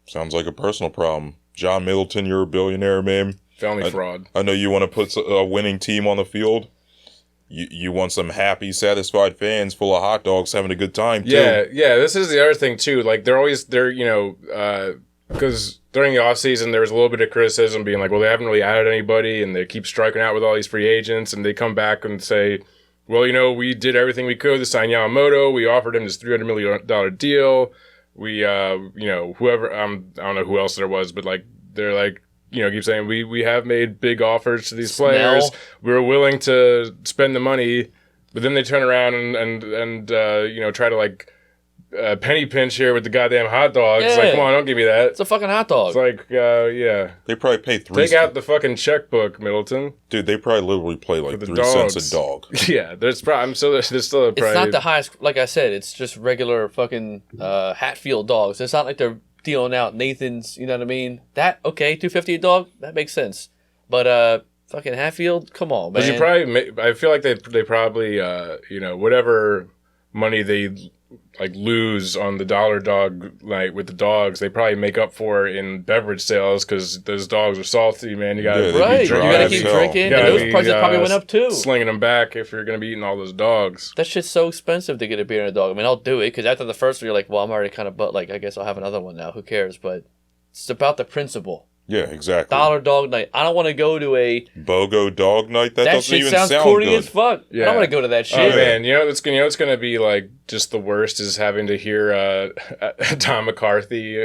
Speaker 3: Sounds like a personal problem. John Middleton, you're a billionaire, man.
Speaker 1: Family fraud.
Speaker 3: I know you want to put a winning team on the field. You want some happy, satisfied fans full of hot dogs having a good time, too.
Speaker 1: Yeah. This is the other thing, too. Like, they're because during the offseason, there was a little bit of criticism being like, well, they haven't really added anybody, and they keep striking out with all these free agents, and they come back and say, well, we did everything we could to sign Yamamoto. We offered him this $300 million deal. We, whoever, I don't know who else there was, but, like, they're like, keep saying, we have made big offers to these players. We're willing to spend the money, but then they turn around and try to, like, penny pinch here with the goddamn hot dogs.
Speaker 2: Yeah.
Speaker 1: It's like, come on, don't give me that.
Speaker 2: It's a fucking hot dog.
Speaker 1: It's like, yeah.
Speaker 3: They probably pay
Speaker 1: Take out the fucking checkbook, Middleton.
Speaker 3: Dude, they probably literally play like 3
Speaker 1: dogs.
Speaker 3: cents a dog.
Speaker 1: Yeah, there's still a price.
Speaker 2: It's not the highest, like I said, it's just regular fucking Hatfield dogs. It's not like they're dealing out Nathan's, you know what I mean? That, okay, $2.50 a dog, that makes sense. But fucking Hatfield, come on, man.
Speaker 1: But you probably, I feel like they probably, whatever money they like lose on the dollar dog night with the dogs, they probably make up for in beverage sales because those dogs are salty, man. You gotta
Speaker 2: you gotta keep drinking, and those prices probably went up too.
Speaker 1: Slinging them back if you're gonna be eating all those dogs.
Speaker 2: That shit's so expensive to get a beer and a dog. I mean, I'll do it because after the first one, you're like, well, I'm already kind of, but like, I guess I'll have another one now. Who cares? But it's about the principle.
Speaker 3: Yeah, exactly.
Speaker 2: Dollar dog night. I don't want to go to a
Speaker 3: BOGO dog night. That doesn't
Speaker 2: shit
Speaker 3: even
Speaker 2: sounds
Speaker 3: sound
Speaker 2: corny
Speaker 3: good.
Speaker 2: as fuck.
Speaker 1: Yeah.
Speaker 2: I don't want to go to that shit.
Speaker 1: Oh man, it's gonna be like just the worst is having to hear Tom McCarthy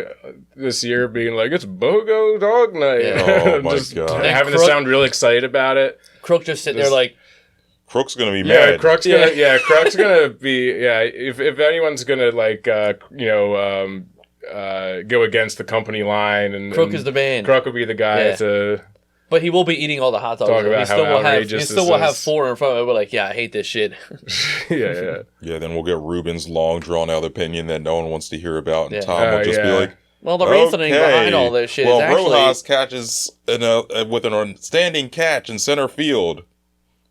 Speaker 1: this year being like it's BOGO dog night.
Speaker 3: Yeah. Oh my
Speaker 1: just
Speaker 3: God.
Speaker 1: having to sound real excited about it.
Speaker 2: Crook just sitting there like,
Speaker 3: Crook's gonna be
Speaker 1: yeah,
Speaker 3: mad.
Speaker 1: Crook's gonna be if anyone's gonna like go against the company line and
Speaker 2: Crook is the man.
Speaker 1: Crook will be the guy to.
Speaker 2: But he will be eating all the hot dogs.
Speaker 1: Talk about
Speaker 2: he still
Speaker 1: how
Speaker 2: will have. He
Speaker 1: outrageous
Speaker 2: still
Speaker 1: this
Speaker 2: will have
Speaker 1: is.
Speaker 2: 4 in front of him. We're like, yeah, I hate this shit.
Speaker 1: Yeah.
Speaker 3: Yeah, then we'll get Ruben's long drawn out opinion that no one wants to hear about, and
Speaker 2: Yeah.
Speaker 3: Tom will just be like,
Speaker 2: well, the reasoning behind all this shit
Speaker 3: well,
Speaker 2: is actually
Speaker 3: Rojas catches with an standing catch in center field,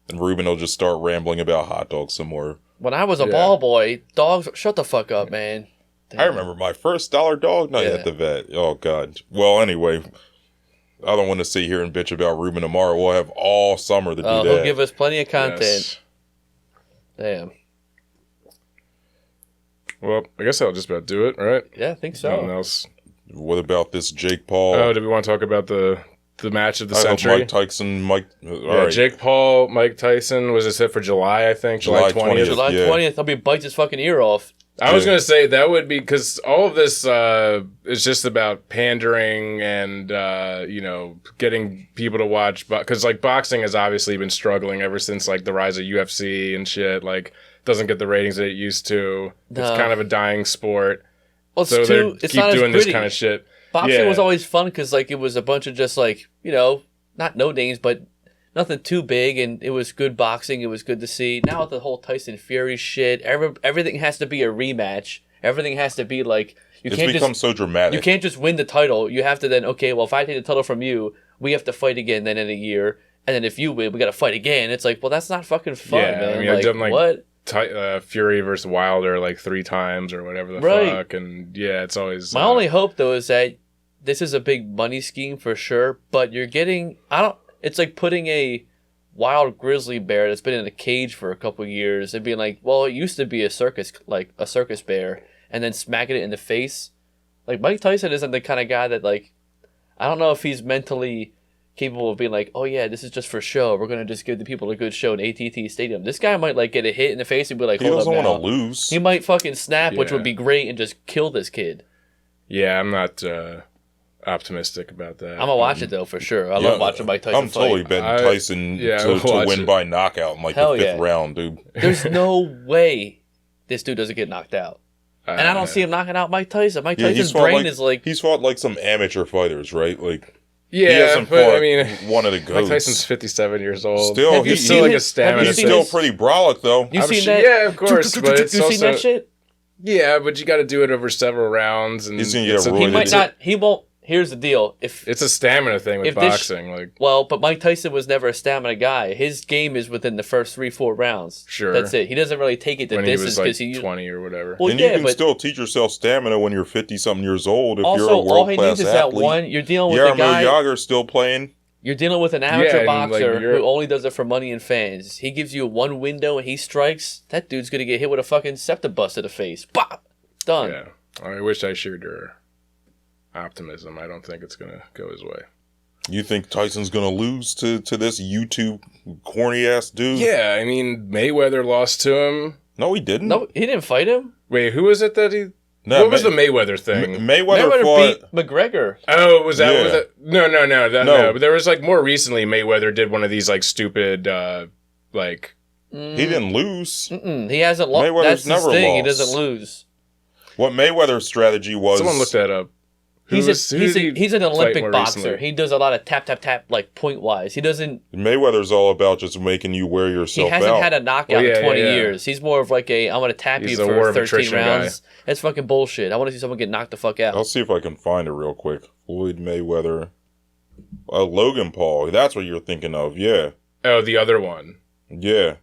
Speaker 3: and Ruben will just start rambling about hot dogs some more.
Speaker 2: when I was a ball boy, dogs. Shut the fuck up, man. Damn.
Speaker 3: I remember my first dollar dog night at the vet. Oh God. Well, anyway. I don't want to sit here and bitch about Ruben tomorrow. We'll have all summer to do that.
Speaker 2: He'll give us plenty of content.
Speaker 1: Yes.
Speaker 2: Damn.
Speaker 1: Well, I guess that'll just about do it, right?
Speaker 2: Yeah, I think so.
Speaker 1: Nothing else.
Speaker 3: What about this Jake Paul?
Speaker 1: Oh, do we want to talk about the match of the
Speaker 3: I hope
Speaker 1: century?
Speaker 3: Mike Tyson, all
Speaker 1: Yeah,
Speaker 3: right.
Speaker 1: Jake Paul, Mike Tyson was it set for July? I think
Speaker 3: July 20th.
Speaker 2: July
Speaker 3: Yeah.
Speaker 2: 20th, he'll be bites his fucking ear off.
Speaker 1: I was gonna say that would be because all of this is just about pandering and getting people to watch. Because like boxing has obviously been struggling ever since like the rise of UFC and shit. Like doesn't get the ratings that it used to.
Speaker 2: No.
Speaker 1: It's kind of a dying sport.
Speaker 2: Well,
Speaker 1: So they keep doing this kind of shit.
Speaker 2: Boxing was always fun because like it was a bunch of just like not no names, but nothing too big, and it was good boxing. It was good to see. Now with the whole Tyson Fury shit, everything has to be a rematch. Everything has to be like
Speaker 3: It's become so dramatic.
Speaker 2: You can't just win the title. You have to then if I take the title from you, we have to fight again then in a year, and then if you win, we got to fight again. It's like, well, that's not fucking fun, man.
Speaker 1: I mean, I've done like
Speaker 2: what?
Speaker 1: Fury versus Wilder like 3 times or whatever the fuck, and it's always
Speaker 2: My only hope though is that this is a big money scheme for sure, but you're getting it's like putting a wild grizzly bear that's been in a cage for a couple years and being like, well, it used to be a circus bear, and then smacking it in the face. Like Mike Tyson isn't the kind of guy that like, I don't know if he's mentally capable of being like, oh yeah, this is just for show. We're gonna just give the people a good show in AT&T Stadium. This guy might like get a hit in the face and be like,
Speaker 3: he
Speaker 2: hold up
Speaker 3: doesn't
Speaker 2: now.
Speaker 3: want to lose.
Speaker 2: He might fucking snap, which
Speaker 1: Yeah.
Speaker 2: would be great, and just kill this kid.
Speaker 1: Yeah, I'm not optimistic about that.
Speaker 2: I'm gonna watch it though for sure. I love watching Mike Tyson
Speaker 3: I'm totally
Speaker 2: fight.
Speaker 3: betting Tyson to
Speaker 1: watch
Speaker 3: win
Speaker 1: it.
Speaker 3: by knockout in like
Speaker 2: Hell
Speaker 3: the 5th
Speaker 2: yeah.
Speaker 3: round, dude.
Speaker 2: There's no way this dude doesn't get knocked out. And I don't see him knocking out Mike Tyson. Mike
Speaker 3: Yeah,
Speaker 2: Tyson's brain is like...
Speaker 3: He's fought like some amateur fighters, right? Like,
Speaker 1: yeah,
Speaker 3: he hasn't
Speaker 1: but
Speaker 3: fought
Speaker 1: I mean,
Speaker 3: one of the goats.
Speaker 1: Mike Tyson's 57 years old.
Speaker 3: Still,
Speaker 1: he's still like a stamina.
Speaker 3: He's still pretty brolic, though.
Speaker 2: You seen that?
Speaker 1: Yeah, of course. But it's
Speaker 2: you seen that shit?
Speaker 1: Yeah, but you got to do it over several rounds, and
Speaker 3: He's gonna get
Speaker 2: He might not. He won't. Here's the deal.
Speaker 1: It's a stamina thing with boxing.
Speaker 2: But Mike Tyson was never a stamina guy. His game is within the first 3-4 rounds.
Speaker 1: Sure,
Speaker 2: that's it. He doesn't really take it to
Speaker 1: when
Speaker 2: distance
Speaker 1: because
Speaker 2: he
Speaker 1: was 20 or whatever.
Speaker 2: Well,
Speaker 3: and
Speaker 2: yeah,
Speaker 3: you can still teach yourself stamina when you're 50-something years old if
Speaker 2: also,
Speaker 3: you're a
Speaker 2: all he
Speaker 3: world-class
Speaker 2: needs is
Speaker 3: athlete.
Speaker 2: that one. You're dealing with a
Speaker 3: Jaromir
Speaker 2: guy.
Speaker 3: Jagr's still playing.
Speaker 2: You're dealing with an amateur boxer
Speaker 1: like,
Speaker 2: who only does it for money and fans. He gives you one window and he strikes. That dude's gonna get hit with a fucking scepter bust to the face. Bop! Done.
Speaker 1: Yeah. I wish I shared your optimism. I don't think it's gonna go his way.
Speaker 3: You think Tyson's gonna lose to this YouTube corny ass dude?
Speaker 1: Yeah, I mean Mayweather lost to him.
Speaker 3: No, he didn't.
Speaker 2: No, he didn't fight him.
Speaker 1: Wait, who was it that he?
Speaker 3: No,
Speaker 1: what was the Mayweather thing?
Speaker 3: Mayweather fought...
Speaker 2: beat McGregor.
Speaker 1: Oh, was that?
Speaker 3: Yeah.
Speaker 1: Was that? No.
Speaker 3: No.
Speaker 1: But there was like more recently. Mayweather did one of these like stupid, like.
Speaker 3: He didn't lose.
Speaker 2: He hasn't lost.
Speaker 3: Mayweather's
Speaker 2: That's his
Speaker 3: never
Speaker 2: thing. He
Speaker 3: lost.
Speaker 2: doesn't lose.
Speaker 3: What Mayweather's strategy was...
Speaker 1: Someone looked that up.
Speaker 2: He's an Olympic boxer.
Speaker 1: Recently?
Speaker 2: He does a lot of tap like point wise. He doesn't.
Speaker 3: Mayweather's all about just making you wear yourself out.
Speaker 2: He hasn't had a knockout in 20
Speaker 1: yeah.
Speaker 2: years. He's more of like I'm gonna tap
Speaker 1: He's
Speaker 2: you
Speaker 1: a war
Speaker 2: for
Speaker 1: of
Speaker 2: 13
Speaker 1: attrition
Speaker 2: rounds.
Speaker 1: guy.
Speaker 2: That's fucking bullshit. I want to see someone get knocked the fuck out.
Speaker 3: I'll see if I can find it real quick. Floyd Mayweather. Logan Paul. That's what you're thinking of. Yeah.
Speaker 1: Oh, the other one.
Speaker 3: Yeah.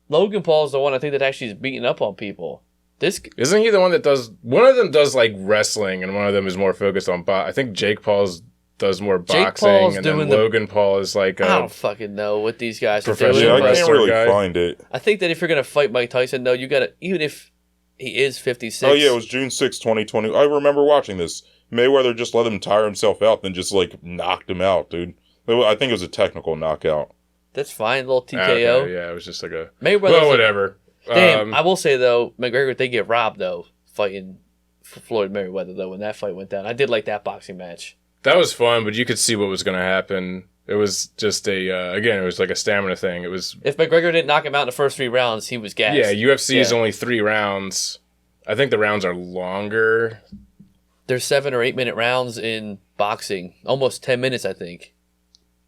Speaker 2: Logan Paul is the one I think that actually is beating up on people.
Speaker 1: Isn't he the one that does? One of them does like wrestling, and one of them is more focused on. I think Jake Paul's does more boxing, and then Logan Paul is like.
Speaker 2: I don't fucking know what these guys are doing.
Speaker 3: Yeah, I can't
Speaker 1: wrestler
Speaker 3: really
Speaker 1: guy.
Speaker 3: find it.
Speaker 2: I think that if you're gonna fight Mike Tyson, though, you gotta even if he is 56.
Speaker 3: Oh yeah, it was June 6, 2020. I remember watching this. Mayweather just let him tire himself out, then just like knocked him out, dude. I think it was a technical knockout.
Speaker 2: That's fine, little TKO.
Speaker 1: Okay, yeah, it was just like a.
Speaker 2: Mayweather's
Speaker 1: well, whatever.
Speaker 2: Damn, I will say though, McGregor did get robbed though fighting Floyd Mayweather though when that fight went down. I did like that boxing match.
Speaker 1: That was fun, but you could see what was going to happen. It was just again, it was like a stamina thing. It was
Speaker 2: if McGregor didn't knock him out in the first 3 rounds, he was gassed.
Speaker 1: Yeah, UFC is only 3 rounds. I think the rounds are longer.
Speaker 2: There's 7 or 8 minute rounds in boxing, almost 10 minutes, I think.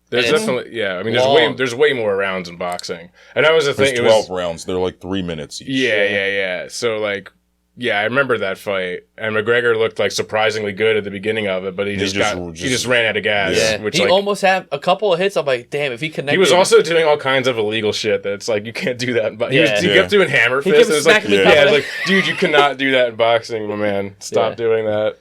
Speaker 1: There's definitely, I mean, there's way more rounds in boxing, and that was the thing.
Speaker 3: There's 12 rounds. They're like 3 minutes each.
Speaker 1: Yeah. So like, I remember that fight, and McGregor looked like surprisingly good at the beginning of it, but he just ran out of gas.
Speaker 2: Yeah,
Speaker 1: which
Speaker 2: he almost had a couple of hits. I'm like, damn, if he connected.
Speaker 1: He was also doing all kinds of illegal shit that's like you can't do that. But he kept doing hammer fists. It was like, it's like, dude, you cannot do that in boxing, my man. Stop doing that.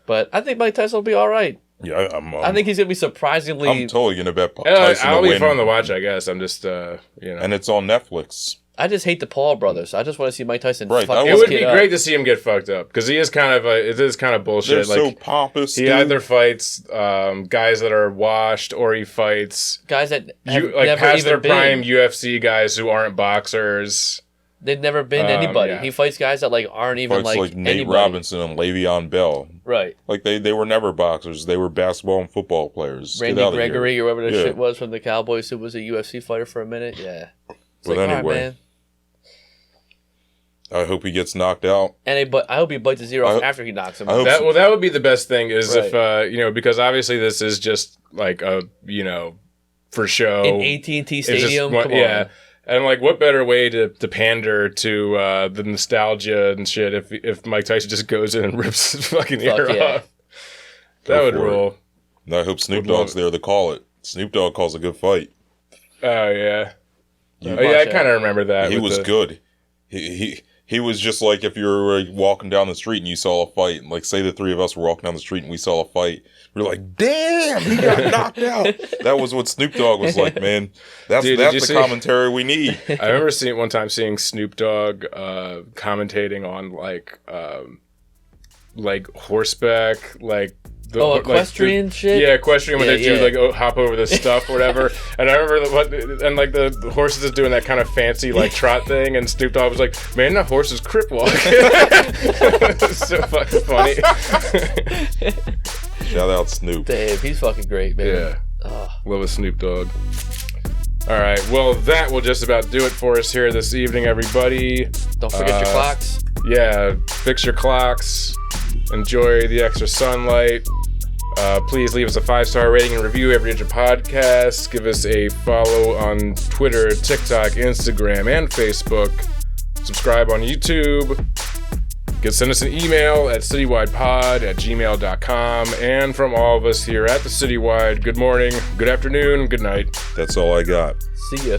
Speaker 2: But I think Mike Tyson will be all right.
Speaker 3: Yeah,
Speaker 2: I think he's gonna be surprisingly.
Speaker 3: I'm totally gonna bet Tyson
Speaker 1: I'll
Speaker 3: will
Speaker 1: be
Speaker 3: win.
Speaker 1: fun to watch, I guess. I'm just,
Speaker 3: And it's on Netflix.
Speaker 2: I just hate the Paul brothers. I just want to see Mike Tyson.
Speaker 3: Right,
Speaker 2: fuck
Speaker 1: it would be great to see him get fucked up because he is kind of it is kind of bullshit.
Speaker 3: They're
Speaker 1: like
Speaker 3: so pompous.
Speaker 1: he either fights guys that are washed or he fights
Speaker 2: guys that have
Speaker 1: like
Speaker 2: never
Speaker 1: past
Speaker 2: even
Speaker 1: their
Speaker 2: been.
Speaker 1: prime UFC guys who aren't boxers.
Speaker 2: They've never been anybody.
Speaker 1: Yeah.
Speaker 2: He fights guys that like aren't even
Speaker 3: Fights like Nate
Speaker 2: anybody.
Speaker 3: Robinson and Le'Veon Bell.
Speaker 2: Right.
Speaker 3: Like they were never boxers. They were basketball and football players.
Speaker 2: Randy
Speaker 3: Get out of
Speaker 2: Gregory
Speaker 3: here.
Speaker 2: or whatever the shit was from the Cowboys who was a UFC fighter for a minute. Yeah. It's
Speaker 3: But
Speaker 2: like, all
Speaker 3: anyway.
Speaker 2: right, man.
Speaker 3: I hope he gets knocked out.
Speaker 2: And I hope he bites his ear off after he knocks him
Speaker 3: I
Speaker 2: out.
Speaker 3: hope
Speaker 1: That would be the best thing is
Speaker 2: Right.
Speaker 1: if because obviously this is just like a for show
Speaker 2: In AT&T
Speaker 1: It's just
Speaker 2: Stadium, come on.
Speaker 1: yeah. And like, what better way to pander to the nostalgia and shit if Mike Tyson just goes in and rips his fucking ear off? That would rule.
Speaker 3: And I hope Snoop Dogg's there to call it. Snoop Dogg calls a good fight.
Speaker 1: Oh yeah. I kind of remember that.
Speaker 3: He was good. He was just like if you were walking down the street and you saw a fight, and like say the 3 of us were walking down the street and we saw a fight, we were like, "Damn, he got knocked out." That was what Snoop Dogg was like, man. That's the commentary we need.
Speaker 1: I remember seeing Snoop Dogg commentating on like horseback, like.
Speaker 2: Equestrian shit?
Speaker 1: Yeah, equestrian when they do like hop over the stuff or whatever. And I remember like the horses is doing that kind of fancy like trot thing, and Snoop Dogg was like, "Man, that horse is crip walk." It's so fucking funny.
Speaker 3: Shout out Snoop.
Speaker 2: Dave, he's fucking great, man.
Speaker 1: Yeah, love a Snoop Dogg. All right, well that will just about do it for us here this evening, everybody.
Speaker 2: Don't forget your clocks.
Speaker 1: Yeah, fix your clocks. Enjoy the extra sunlight. Please leave us a 5-star rating and review every Ninja Podcast. Give us a follow on Twitter, TikTok, Instagram, and Facebook. Subscribe on YouTube. Send us an email at citywidepod@gmail.com. And from all of us here at the Citywide, good morning, good afternoon, good night.
Speaker 3: That's all I got.
Speaker 2: See ya.